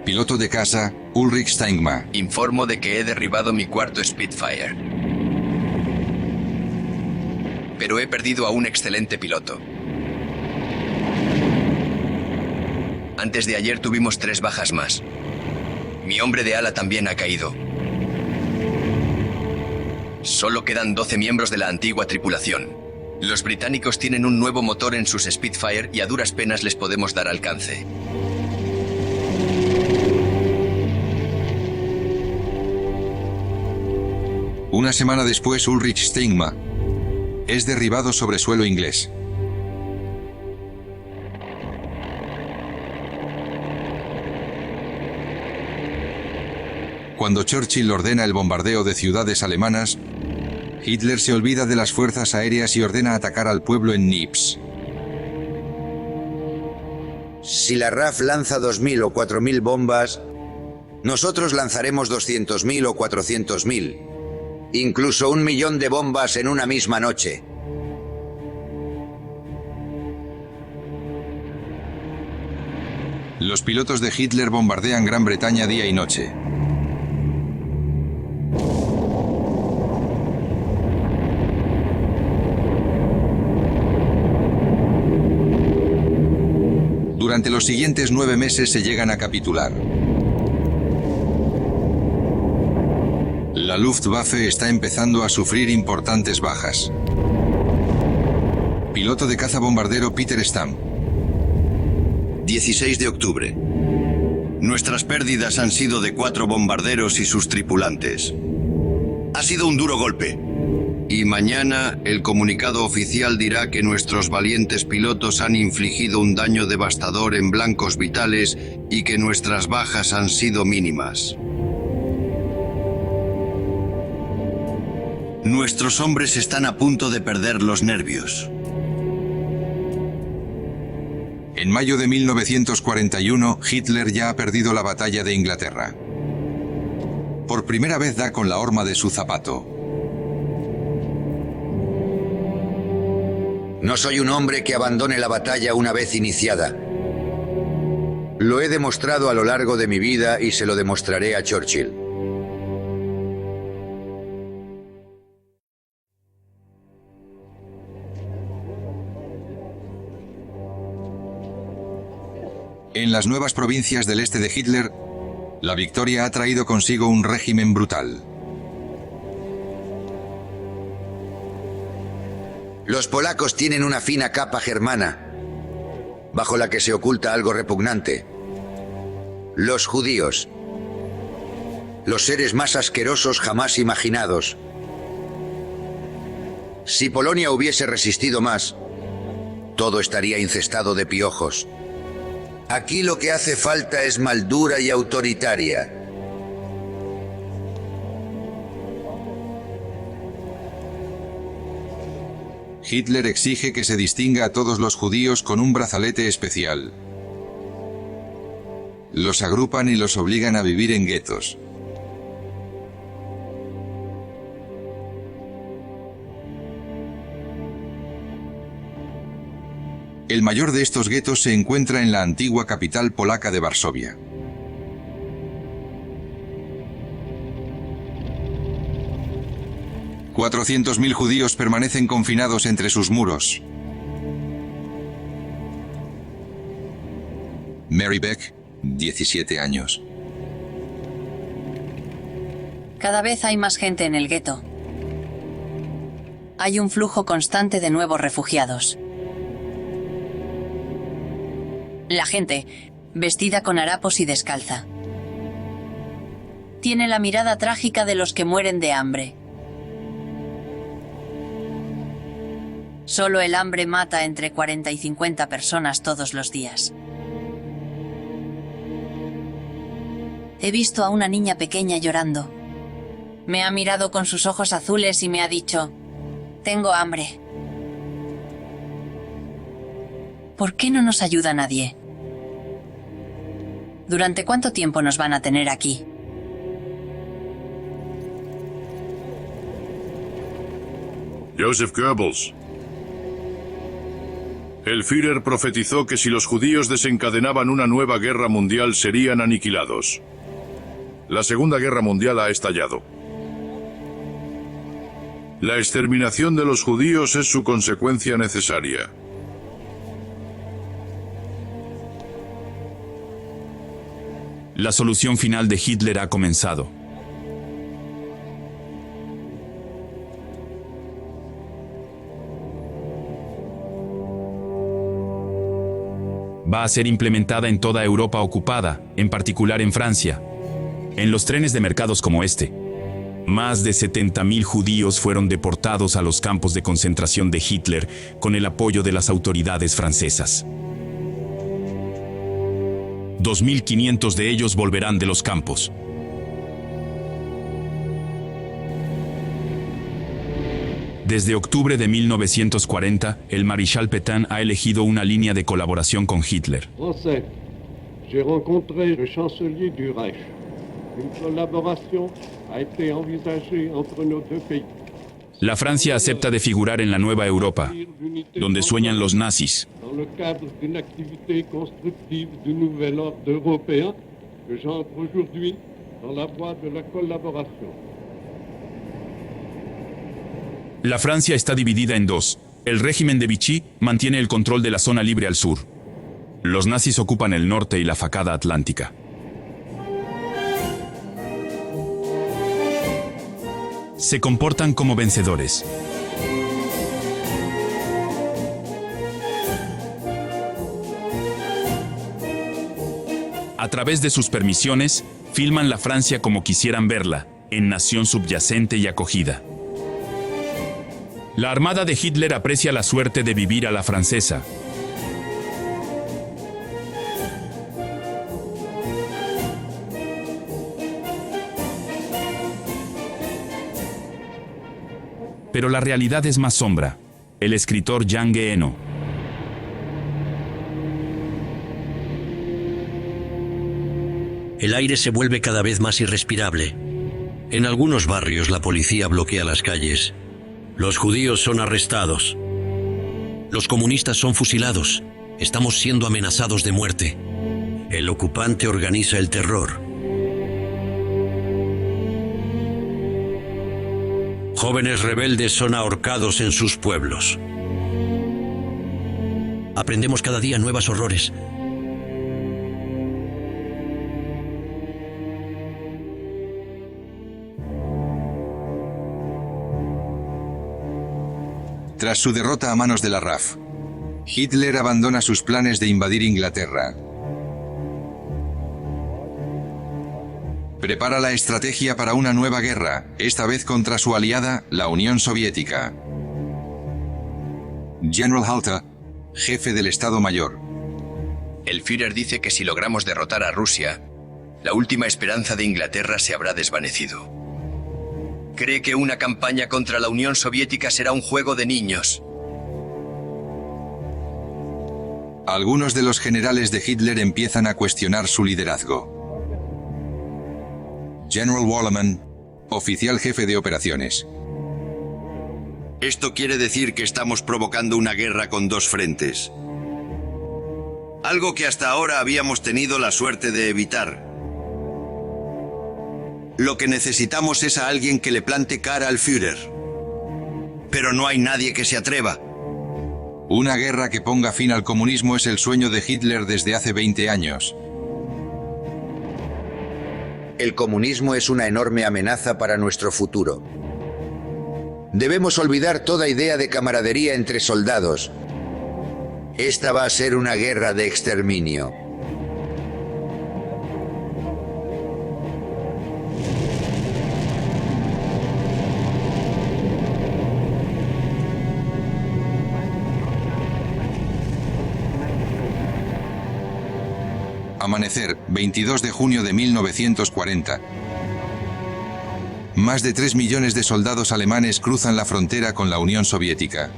Piloto de caza, Ulrich Steinma.
Informo de que he derribado mi 4º Spitfire. Pero he perdido a un excelente piloto. Antes de ayer tuvimos 3 bajas más. Mi hombre de ala también ha caído. Solo quedan 12 miembros de la antigua tripulación. Los británicos tienen un nuevo motor en sus Spitfire y a duras penas les podemos dar alcance.
Una semana después, Ulrich Steinma es derribado sobre suelo inglés. Cuando Churchill ordena el bombardeo de ciudades alemanas, Hitler se olvida de las fuerzas aéreas y ordena atacar al pueblo en Nips.
Si la RAF lanza 2.000 o 4.000 bombas, nosotros lanzaremos 200.000 o 400.000. Incluso 1 millón de bombas en una misma noche.
Los pilotos de Hitler bombardean Gran Bretaña día y noche. Durante los siguientes 9 meses se llegan a capitular. La Luftwaffe está empezando a sufrir importantes bajas. Piloto de caza bombardero Peter Stamm.
16 de octubre. Nuestras pérdidas han sido de 4 bombarderos y sus tripulantes. Ha sido un duro golpe. Y mañana el comunicado oficial dirá que nuestros valientes pilotos han infligido un daño devastador en blancos vitales y que nuestras bajas han sido mínimas. Nuestros hombres están a punto de perder los nervios.
En mayo de 1941, Hitler ya ha perdido la batalla de Inglaterra. Por primera vez da con la horma de su zapato.
No soy un hombre que abandone la batalla una vez iniciada. Lo he demostrado a lo largo de mi vida y se lo demostraré a Churchill.
En las nuevas provincias del este de Hitler, la victoria ha traído consigo un régimen brutal.
Los polacos tienen una fina capa germana, bajo la que se oculta algo repugnante. Los judíos, los seres más asquerosos jamás imaginados. Si Polonia hubiese resistido más, todo estaría infestado de piojos. Aquí lo que hace falta es maldura y autoritaria.
Hitler exige que se distinga a todos los judíos con un brazalete especial. Los agrupan y los obligan a vivir en guetos. El mayor de estos guetos se encuentra en la antigua capital polaca de Varsovia. $400.000 judíos permanecen confinados entre sus muros. Mary Beck, 17 años.
Cada vez hay más gente en el gueto. Hay un flujo constante de nuevos refugiados. La gente, vestida con harapos y descalza. Tiene la mirada trágica de los que mueren de hambre. Solo el hambre mata entre 40 y 50 personas todos los días. He visto a una niña pequeña llorando. Me ha mirado con sus ojos azules y me ha dicho: «Tengo hambre». ¿Por qué no nos ayuda nadie? ¿Durante cuánto tiempo nos van a tener aquí?
Joseph Goebbels. El Führer profetizó que si los judíos desencadenaban una nueva guerra mundial serían aniquilados. La Segunda Guerra Mundial ha estallado. La exterminación de los judíos es su consecuencia necesaria.
La solución final de Hitler ha comenzado. Va a ser implementada en toda Europa ocupada, en particular en Francia, en los trenes de mercados como este. Más de 70.000 judíos fueron deportados a los campos de concentración de Hitler con el apoyo de las autoridades francesas. 2.500 de ellos volverán de los campos. Desde octubre de 1940, el mariscal Pétain ha elegido una línea de colaboración con Hitler.
J'ai rencontré le chancelier du Reich. Une collaboration a été envisagée entre nos deux pays.
La Francia acepta de figurar en la nueva Europa, donde sueñan los nazis.
Dans le cadre d'une activité constructive du nouvel ordre européen que j'entre aujourd'hui dans la voie de la collaboration.
La Francia está dividida en dos. El régimen de Vichy mantiene el control de la zona libre al sur. Los nazis ocupan el norte y la facada atlántica. Se comportan como vencedores. A través de sus permisiones, filman la Francia como quisieran verla, en nación subyacente y acogida. La armada de Hitler aprecia la suerte de vivir a la francesa. Pero la realidad es más sombra. El escritor Jan Guéhenno.
El aire se vuelve cada vez más irrespirable. En algunos barrios la policía bloquea las calles. Los judíos son arrestados. Los comunistas son fusilados. Estamos siendo amenazados de muerte. El ocupante organiza el terror. Jóvenes rebeldes son ahorcados en sus pueblos. Aprendemos cada día nuevos horrores.
Tras su derrota a manos de la RAF, Hitler abandona sus planes de invadir Inglaterra. Prepara la estrategia para una nueva guerra, esta vez contra su aliada, la Unión Soviética. General Halter, jefe del Estado Mayor.
El Führer dice que si logramos derrotar a Rusia, la última esperanza de Inglaterra se habrá desvanecido. Cree que una campaña contra la Unión Soviética será un juego de niños.
Algunos de los generales de Hitler empiezan a cuestionar su liderazgo. General Walleman, oficial jefe de operaciones.
Esto quiere decir que estamos provocando una guerra con dos frentes. Algo que hasta ahora habíamos tenido la suerte de evitar. Lo que necesitamos es a alguien que le plante cara al Führer. Pero no hay nadie que se atreva.
Una guerra que ponga fin al comunismo es el sueño de Hitler desde hace 20 años.
El comunismo es una enorme amenaza para nuestro futuro. Debemos olvidar toda idea de camaradería entre soldados. Esta va a ser una guerra de exterminio.
Amanecer, 22 de junio de 1940. Más de 3 millones de soldados alemanes cruzan la frontera con la Unión Soviética.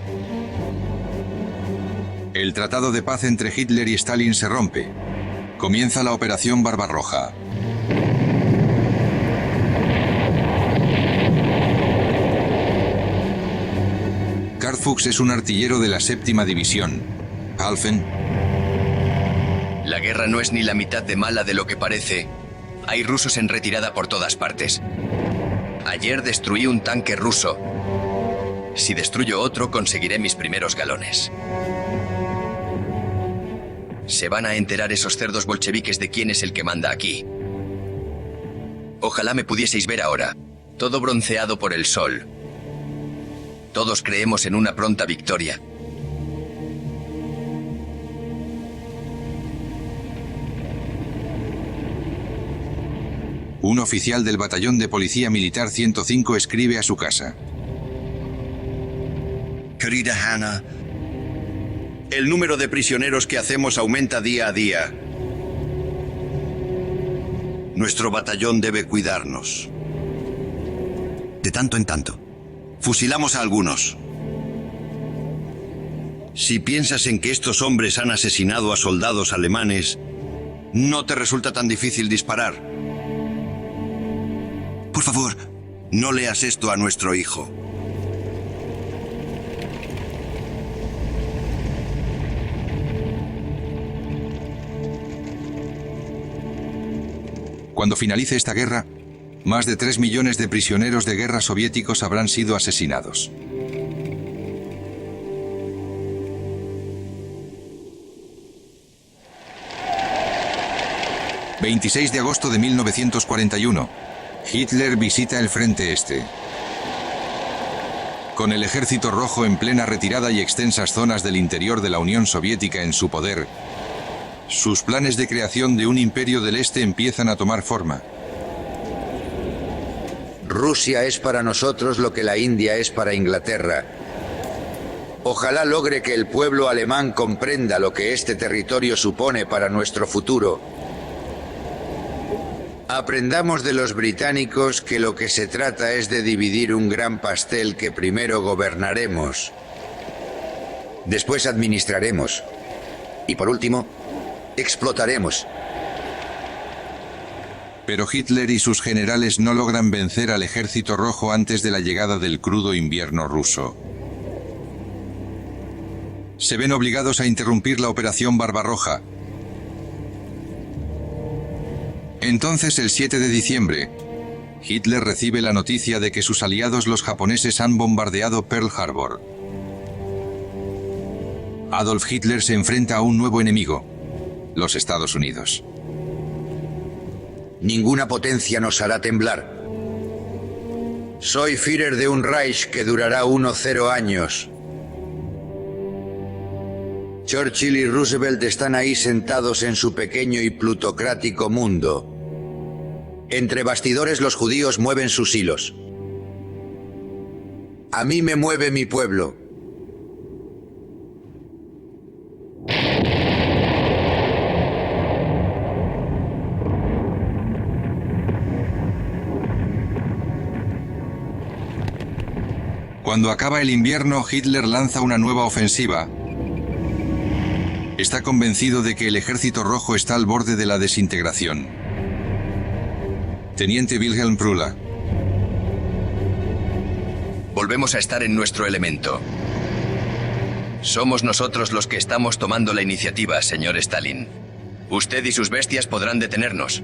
El tratado de paz entre Hitler y Stalin se rompe. Comienza la Operación Barbarroja. Karl Fuchs es un artillero de la 7ª División. Halfen.
La guerra no es ni la mitad de mala de lo que parece. Hay rusos en retirada por todas partes. Ayer destruí un tanque ruso. Si destruyo otro, conseguiré mis primeros galones. Se van a enterar esos cerdos bolcheviques de quién es el que manda aquí. Ojalá me pudieseis ver ahora, todo bronceado por el sol. Todos creemos en una pronta victoria.
Un oficial del batallón de policía militar 105 escribe a su casa.
Querida Hannah, el número de prisioneros que hacemos aumenta día a día. Nuestro batallón debe cuidarnos. De tanto en tanto, fusilamos a algunos. Si piensas en que estos hombres han asesinado a soldados alemanes, no te resulta tan difícil disparar. Por favor, no leas esto a nuestro hijo.
Cuando finalice esta guerra, más de 3 millones de prisioneros de guerra soviéticos habrán sido asesinados. ...26 de agosto de 1941... Hitler visita el Frente Este. Con el Ejército Rojo en plena retirada y extensas zonas del interior de la Unión Soviética en su poder, sus planes de creación de un imperio del Este empiezan a tomar forma.
Rusia es para nosotros lo que la India es para Inglaterra. Ojalá logre que el pueblo alemán comprenda lo que este territorio supone para nuestro futuro. Aprendamos de los británicos que lo que se trata es de dividir un gran pastel que primero gobernaremos, después administraremos y por último, explotaremos.
Pero Hitler y sus generales no logran vencer al Ejército Rojo antes de la llegada del crudo invierno ruso. Se ven obligados a interrumpir la Operación Barbarroja. Entonces, el 7 de diciembre, Hitler recibe la noticia de que sus aliados los japoneses han bombardeado Pearl Harbor. Adolf Hitler se enfrenta a un nuevo enemigo, los Estados Unidos.
Ninguna potencia nos hará temblar. Soy Führer de un Reich que durará 10 años. Churchill y Roosevelt están ahí sentados en su pequeño y plutocrático mundo. Entre bastidores los judíos mueven sus hilos. A mí me mueve mi pueblo.
Cuando acaba el invierno, Hitler lanza una nueva ofensiva. Está convencido de que el Ejército Rojo está al borde de la desintegración. Teniente Wilhelm Prula.
Volvemos a estar en nuestro elemento. Somos nosotros los que estamos tomando la iniciativa, señor Stalin. Usted y sus bestias podrán detenernos.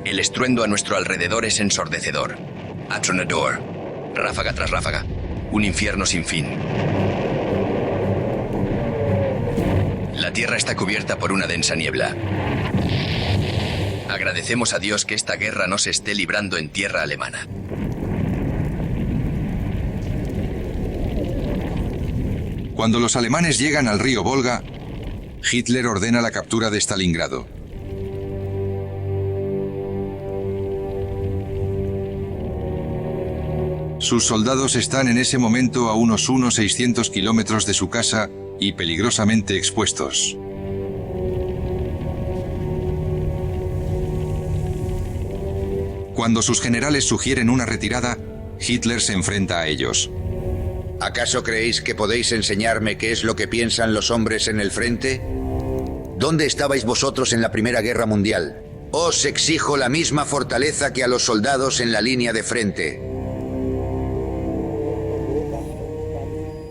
El estruendo a nuestro alrededor es ensordecedor. Atronador. Ráfaga tras ráfaga. Un infierno sin fin. La tierra está cubierta por una densa niebla. Agradecemos a Dios que esta guerra no se esté librando en tierra alemana.
Cuando los alemanes llegan al río Volga, Hitler ordena la captura de Stalingrado. Sus soldados están en ese momento a unos 600 kilómetros de su casa y peligrosamente expuestos. Cuando sus generales sugieren una retirada, Hitler se enfrenta a ellos.
¿Acaso creéis que podéis enseñarme qué es lo que piensan los hombres en el frente? ¿Dónde estabais vosotros en la Primera Guerra Mundial? Os exijo la misma fortaleza que a los soldados en la línea de frente.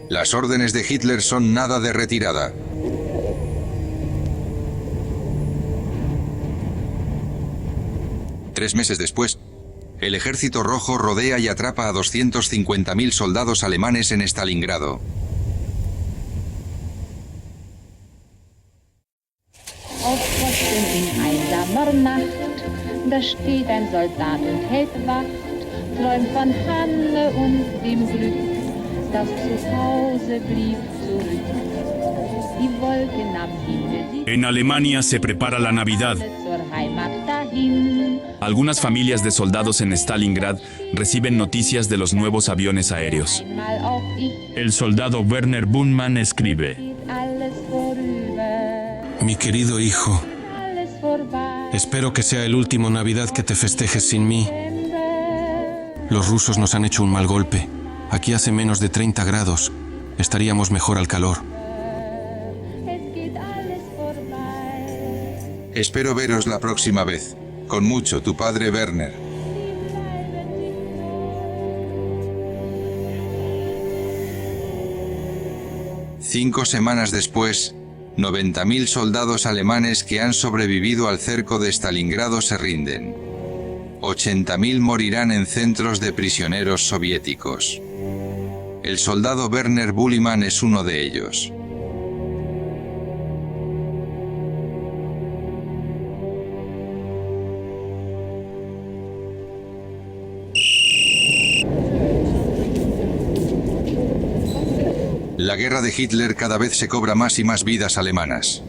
Las órdenes de Hitler son nada de retirada. Tres meses después, el Ejército Rojo rodea y atrapa a 250.000 soldados alemanes en Stalingrado.
In einsamer Nacht, da steht ein Soldat und hält Wacht, träumt von Hanne und dem Glück, das zu Hause blieb zurück. Die Wolke nahm Himmel,
En Alemania se prepara la Navidad.
zur Heimat dahin.
Algunas familias de soldados en Stalingrad reciben noticias de los nuevos aviones aéreos.
Mal auch ich,
El soldado Werner Bunmann escribe:
alles vorüber,
Mi querido hijo,
alles vorbei.
espero que sea el último Navidad que te festejes sin mí. Los rusos nos han hecho un mal golpe. Aquí hace menos de 30 grados. Estaríamos mejor al calor.
Espero veros la próxima vez. Con mucho, tu padre Werner. Cinco semanas después, 90.000 soldados alemanes que han sobrevivido al cerco de Stalingrado se rinden. 80.000 morirán en centros de prisioneros soviéticos. El soldado Werner Bulimann es uno de ellos. La guerra de Hitler cada vez se cobra más y más vidas alemanas.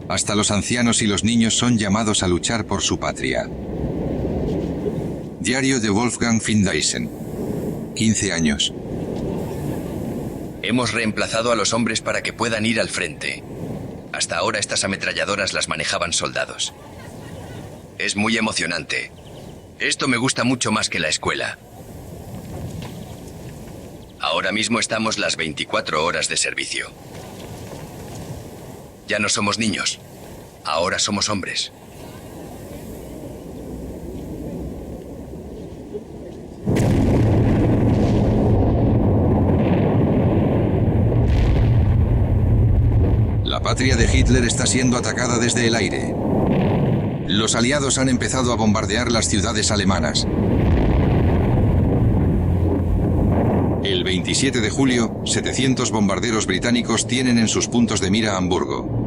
Hasta los ancianos y los niños son llamados a luchar por su patria. Diario de Wolfgang Findeisen. 15 años.
Hemos reemplazado a los hombres para que puedan ir al frente. Hasta ahora estas ametralladoras las manejaban soldados. Es muy emocionante. Esto me gusta mucho más que la escuela. Ahora mismo estamos las 24 horas de servicio. Ya no somos niños. Ahora somos hombres.
La patria de Hitler está siendo atacada desde el aire. Los aliados han empezado a bombardear las ciudades alemanas. El 27 de julio, 700 bombarderos británicos tienen en sus puntos de mira Hamburgo.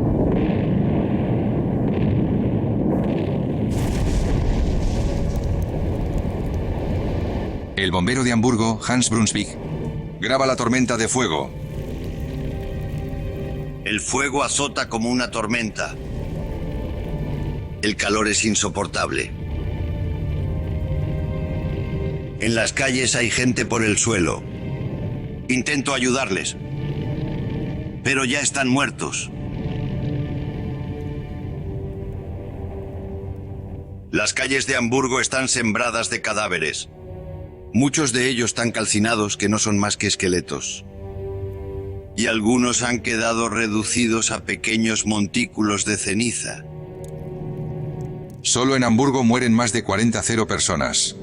El bombero de Hamburgo, Hans Brunswick, graba la tormenta de fuego.
El fuego azota como una tormenta. El calor es insoportable. En las calles hay gente por el suelo. Intento ayudarles, pero ya están muertos. Las calles de Hamburgo están sembradas de cadáveres. Muchos de ellos tan calcinados que no son más que esqueletos. Y algunos han quedado reducidos a pequeños montículos de ceniza.
Solo en Hamburgo mueren más de 40 personas.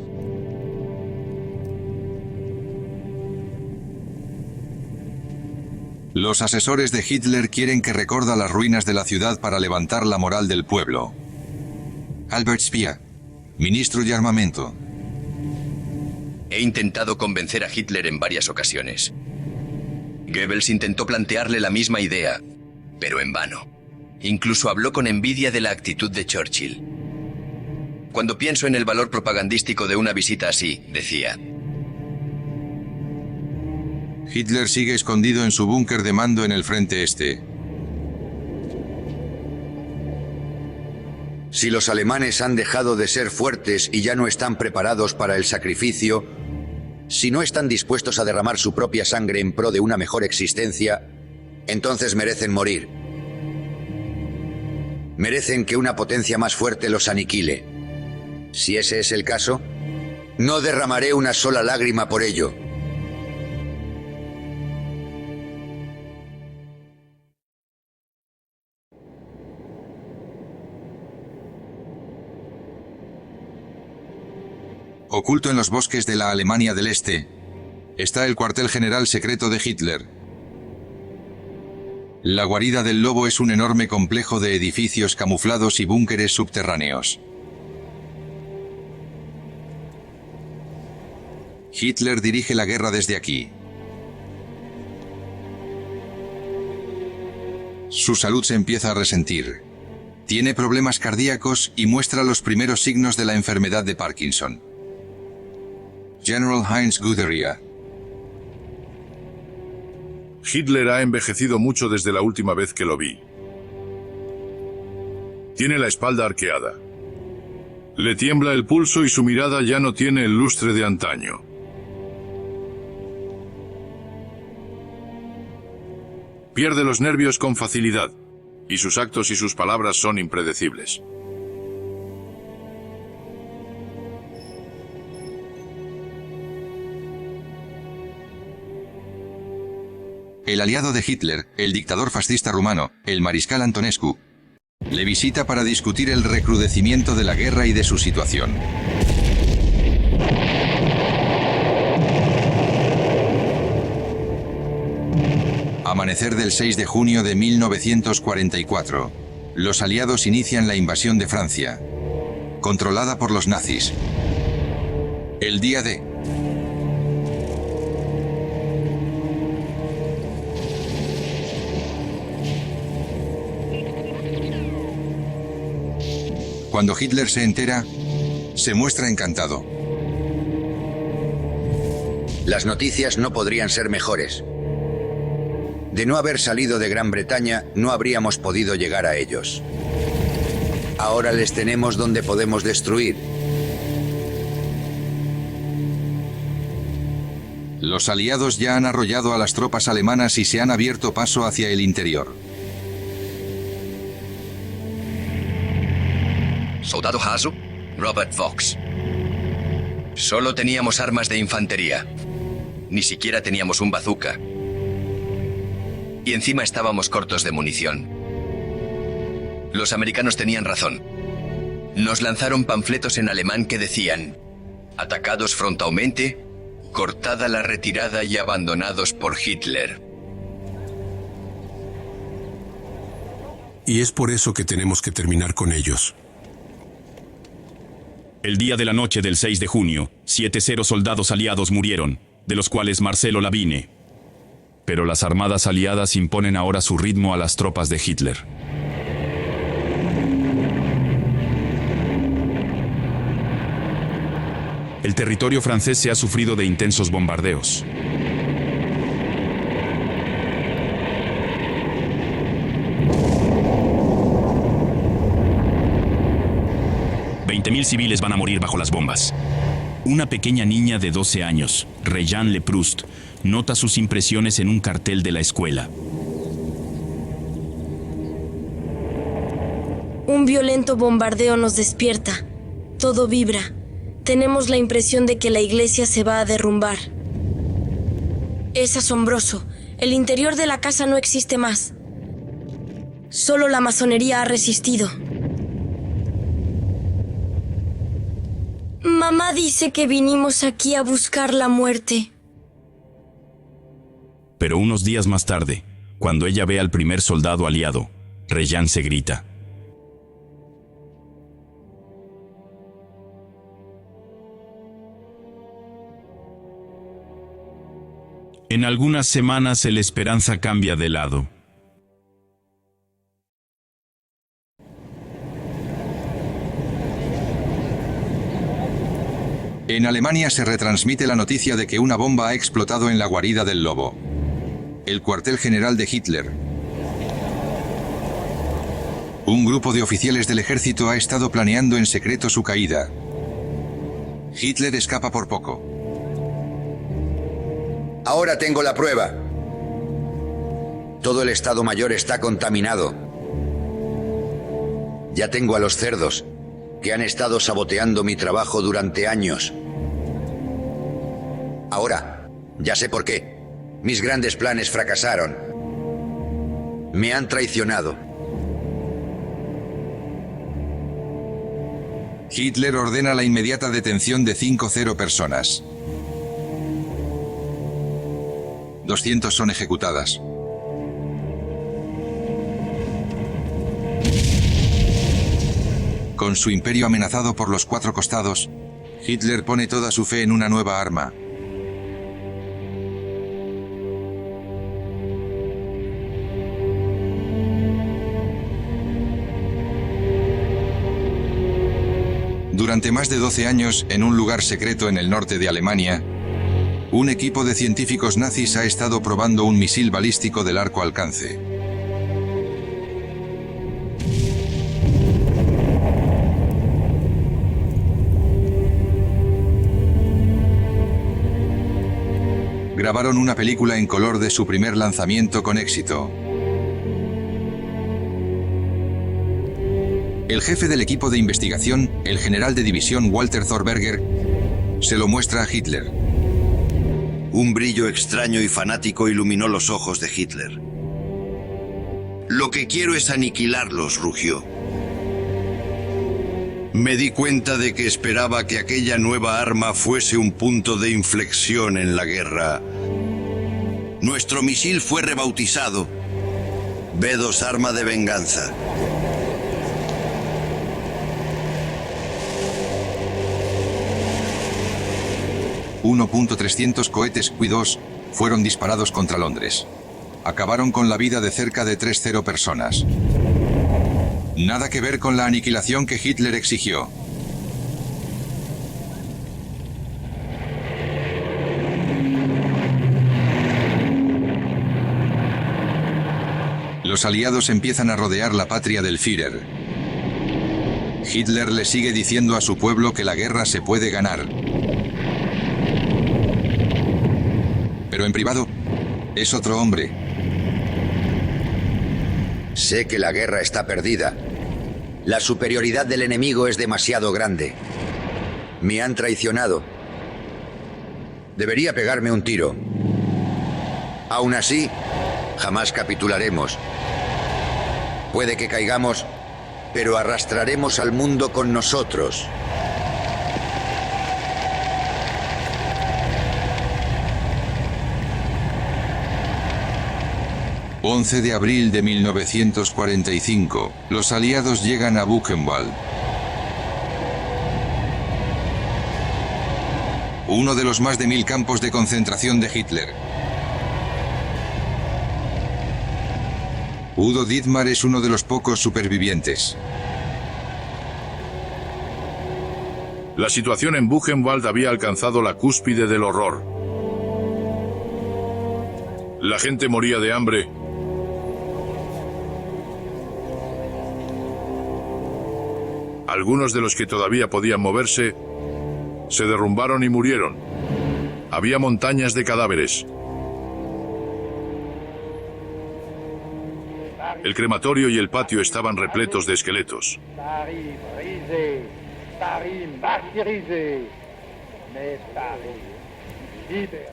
Los asesores de Hitler quieren que recorda las ruinas de la ciudad para levantar la moral del pueblo. Albert Speer, ministro de Armamento.
He intentado convencer a Hitler en varias ocasiones. Goebbels intentó plantearle la misma idea, pero en vano. Incluso habló con envidia de la actitud de Churchill. Cuando pienso en el valor propagandístico de una visita así, decía:
Hitler sigue escondido en su búnker de mando en el frente este.
Si los alemanes han dejado de ser fuertes y ya no están preparados para el sacrificio, si no están dispuestos a derramar su propia sangre en pro de una mejor existencia, entonces merecen morir. Merecen que una potencia más fuerte los aniquile. Si ese es el caso, no derramaré una sola lágrima por ello.
Oculto en los bosques de la Alemania del Este, está el cuartel general secreto de Hitler. La guarida del lobo es un enorme complejo de edificios camuflados y búnkeres subterráneos. Hitler dirige la guerra desde aquí. Su salud se empieza a resentir. Tiene problemas cardíacos y muestra los primeros signos de la enfermedad de Parkinson. General Heinz Guderian.
Hitler ha envejecido mucho desde la última vez que lo vi. Tiene la espalda arqueada. Le tiembla el pulso y su mirada ya no tiene el lustre de antaño. Pierde los nervios con facilidad, y sus actos y sus palabras son impredecibles.
El aliado de Hitler, el dictador fascista rumano, el mariscal Antonescu, le visita para discutir el recrudecimiento de la guerra y de su situación. Amanecer del 6 de junio de 1944. Los aliados inician la invasión de Francia, controlada por los nazis. El día D. Cuando Hitler se entera, se muestra encantado.
Las noticias no podrían ser mejores. De no haber salido de Gran Bretaña, no habríamos podido llegar a ellos. Ahora les tenemos donde podemos destruir.
Los aliados ya han arrollado a las tropas alemanas y se han abierto paso hacia el interior.
Soldado Hasu, Robert Fox. Solo teníamos armas de infantería. Ni siquiera teníamos un bazooka. Y encima estábamos cortos de munición. Los americanos tenían razón. Nos lanzaron panfletos en alemán que decían: atacados frontalmente, cortada la retirada y abandonados por Hitler.
Y es por eso que tenemos que terminar con ellos.
El día de la noche del 6 de junio, 70 soldados aliados murieron, de los cuales Marcelo Lavine. Pero las armadas aliadas imponen ahora su ritmo a las tropas de Hitler. El territorio francés se ha sufrido de intensos bombardeos. Civiles van a morir bajo las bombas. Una pequeña niña de 12 años, Rejeanne Leproust, nota sus impresiones en un cartel de la escuela.
Un violento bombardeo nos despierta. Todo vibra. Tenemos la impresión de que la iglesia se va a derrumbar. Es asombroso. El interior de la casa no existe más. Solo la masonería ha resistido. Mamá dice que vinimos aquí a buscar la muerte.
Pero unos días más tarde, cuando ella ve al primer soldado aliado, Rejeanne se grita: en algunas semanas el Esperanza cambia de lado.
En Alemania se retransmite la noticia de que una bomba ha explotado en la guarida del lobo, el cuartel general de Hitler. Un grupo de oficiales del ejército ha estado planeando en secreto su caída. Hitler escapa por poco.
Ahora tengo la prueba. Todo el Estado Mayor está contaminado. Ya tengo a los cerdos, que han estado saboteando mi trabajo durante años. Ahora, ya sé por qué. Mis grandes planes fracasaron. Me han traicionado.
Hitler ordena la inmediata detención de 50 personas. 200 son ejecutadas. Con su imperio amenazado por los cuatro costados, Hitler pone toda su fe en una nueva arma. Durante más de 12 años, en un lugar secreto en el norte de Alemania, un equipo de científicos nazis ha estado probando un misil balístico de largo alcance. Grabaron una película en color de su primer lanzamiento con éxito. El jefe del equipo de investigación, el general de división Walter Thorberger, se lo muestra a Hitler.
Un brillo extraño y fanático iluminó los ojos de Hitler. Lo que quiero es aniquilarlos, rugió. Me di cuenta de que esperaba que aquella nueva arma fuese un punto de inflexión en la guerra. Nuestro misil fue rebautizado B-2 Arma de Venganza.
.300 cohetes Q-2 fueron disparados contra Londres. Acabaron con la vida de cerca de 30 personas. Nada que ver con la aniquilación que Hitler exigió. Los aliados empiezan a rodear la patria del Führer. Hitler le sigue diciendo a su pueblo que la guerra se puede ganar. Pero en privado, es otro hombre.
Sé que la guerra está perdida. La superioridad del enemigo es demasiado grande. Me han traicionado. Debería pegarme un tiro. Aún así, jamás capitularemos. Puede que caigamos, pero arrastraremos al mundo con nosotros.
...11 de abril de 1945... los aliados llegan a Buchenwald. Uno de los más de 1000 campos de concentración de Hitler. Udo Dietmar es uno de los pocos supervivientes.
La situación en Buchenwald había alcanzado la cúspide del horror. La gente moría de hambre. Algunos de los que todavía podían moverse se derrumbaron y murieron. Había montañas de cadáveres. El crematorio y el patio estaban repletos de esqueletos.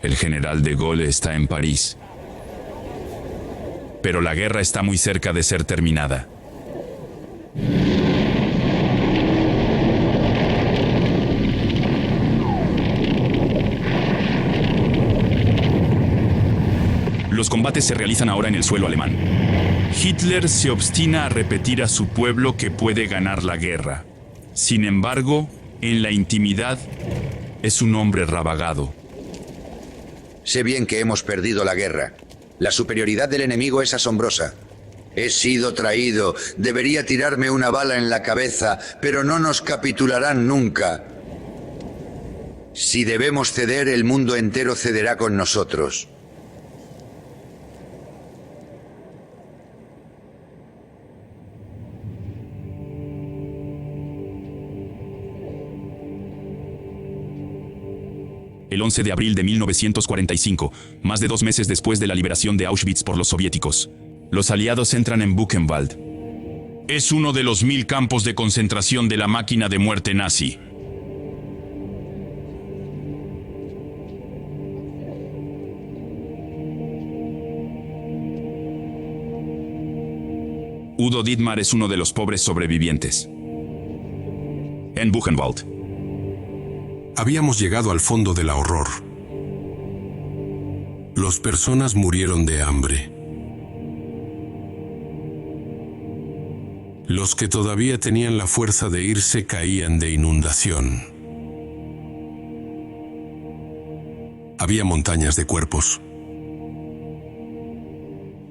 El general de Gaulle está en París. Pero la guerra está muy cerca de ser terminada. Los combates se realizan ahora en el suelo alemán. Hitler se obstina a repetir a su pueblo que puede ganar la guerra. Sin embargo, en la intimidad, es un hombre rabagado.
Sé bien que hemos perdido la guerra. La superioridad del enemigo es asombrosa. He sido traído. Debería tirarme una bala en la cabeza, pero no nos capitularán nunca. Si debemos ceder, el mundo entero cederá con nosotros.
El 11 de abril de 1945, más de 2 meses después de la liberación de Auschwitz por los soviéticos, los aliados entran en Buchenwald. Es uno de los 1000 campos de concentración de la máquina de muerte nazi. Udo Dietmar es uno de los pobres sobrevivientes. En Buchenwald.
Habíamos llegado al fondo del horror. Las personas murieron de hambre. Los que todavía tenían la fuerza de irse caían de inundación. Había montañas de cuerpos.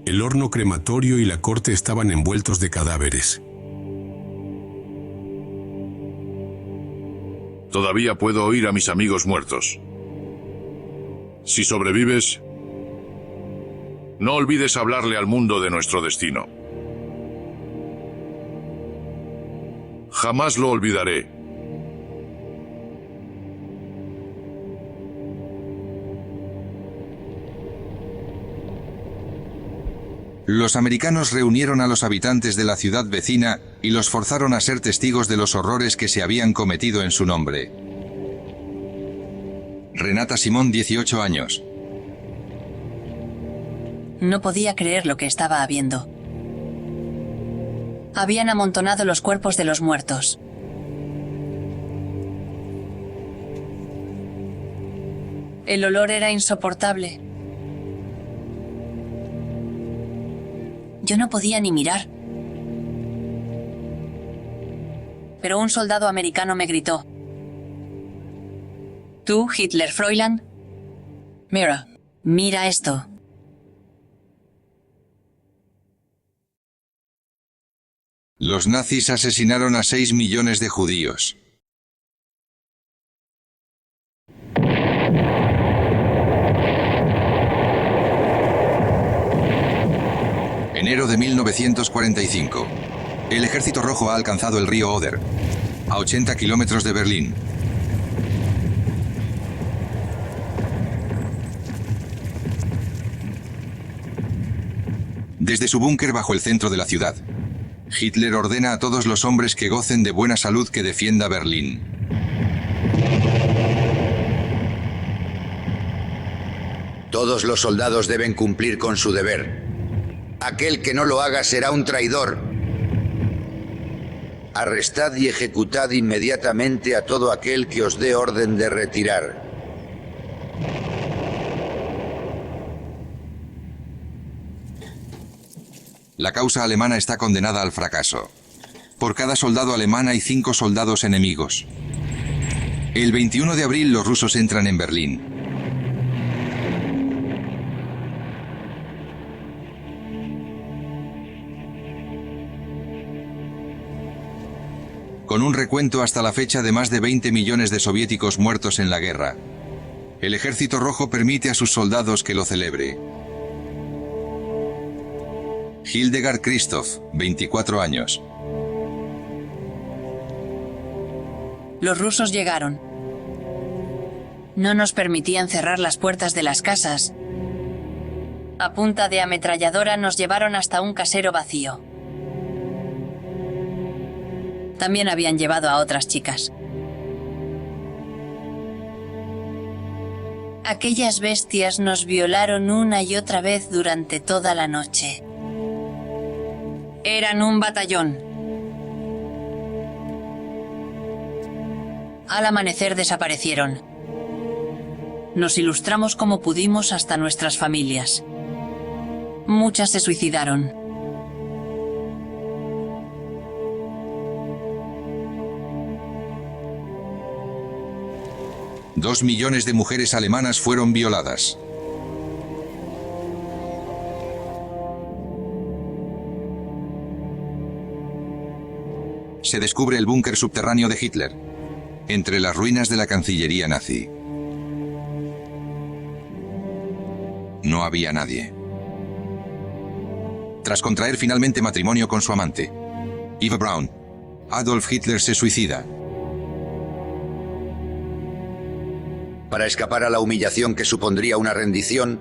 El horno crematorio y la corte estaban envueltos de cadáveres.
Todavía puedo oír a mis amigos muertos. Si sobrevives, no olvides hablarle al mundo de nuestro destino. Jamás lo olvidaré.
Los americanos reunieron a los habitantes de la ciudad vecina y los forzaron a ser testigos de los horrores que se habían cometido en su nombre. Renata Simón, 18 años.
No podía creer lo que estaba viendo. Habían amontonado los cuerpos de los muertos. El olor era insoportable. Yo no podía ni mirar. Pero un soldado americano me gritó: ¿Tú, Hitler Fräulein? Mira esto.
Los nazis asesinaron a 6 millones de judíos. Enero de 1945. 1945. El Ejército Rojo ha alcanzado el río Oder, a 80 kilómetros de Berlín. Desde su búnker bajo el centro de la ciudad, Hitler ordena a todos los hombres que gocen de buena salud que defienda Berlín.
Todos los soldados deben cumplir con su deber. Aquel que no lo haga será un traidor. Arrestad y ejecutad inmediatamente a todo aquel que os dé orden de retirar.
La causa alemana está condenada al fracaso. Por cada soldado alemán hay 5 soldados enemigos. El 21 de abril los rusos entran en Berlín. Con un recuento hasta la fecha de más de 20 millones de soviéticos muertos en la guerra, el Ejército Rojo permite a sus soldados que lo celebre. Hildegard Christoph, 24 años.
Los rusos llegaron. No nos permitían cerrar las puertas de las casas. A punta de ametralladora nos llevaron hasta un casero vacío. También habían llevado a otras chicas. Aquellas bestias nos violaron una y otra vez durante toda la noche. Eran un batallón. Al amanecer desaparecieron. Nos ilustramos como pudimos hasta nuestras familias. Muchas se suicidaron.
Dos millones de mujeres alemanas fueron violadas. Se descubre el búnker subterráneo de Hitler, entre las ruinas de la Cancillería nazi. No había nadie. Tras contraer finalmente matrimonio con su amante, Eva Braun, Adolf Hitler se suicida.
Para escapar a la humillación que supondría una rendición,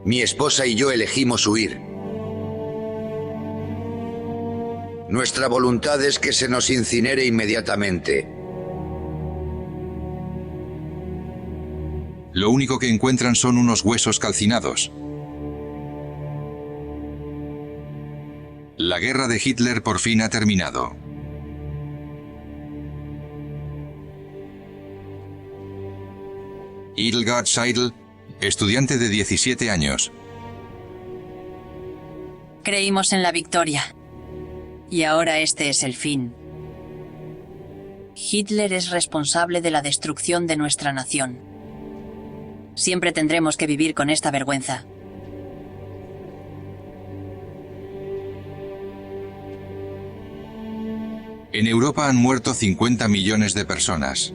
mi esposa y yo elegimos huir. Nuestra voluntad es que se nos incinere inmediatamente.
Lo único que encuentran son unos huesos calcinados. La guerra de Hitler por fin ha terminado. Hildegard Seidel, estudiante de 17 años.
Creímos en la victoria. Y ahora este es el fin. Hitler es responsable de la destrucción de nuestra nación. Siempre tendremos que vivir con esta vergüenza.
En Europa han muerto 50 millones de personas.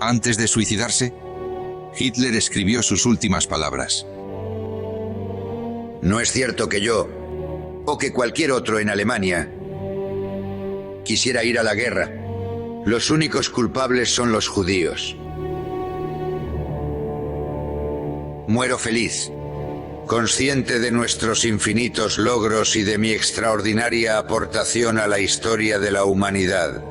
Antes de suicidarse, Hitler escribió sus últimas palabras.
No es cierto que yo, o que cualquier otro en Alemania, quisiera ir a la guerra. Los únicos culpables son los judíos. Muero feliz, consciente de nuestros infinitos logros y de mi extraordinaria aportación a la historia de la humanidad.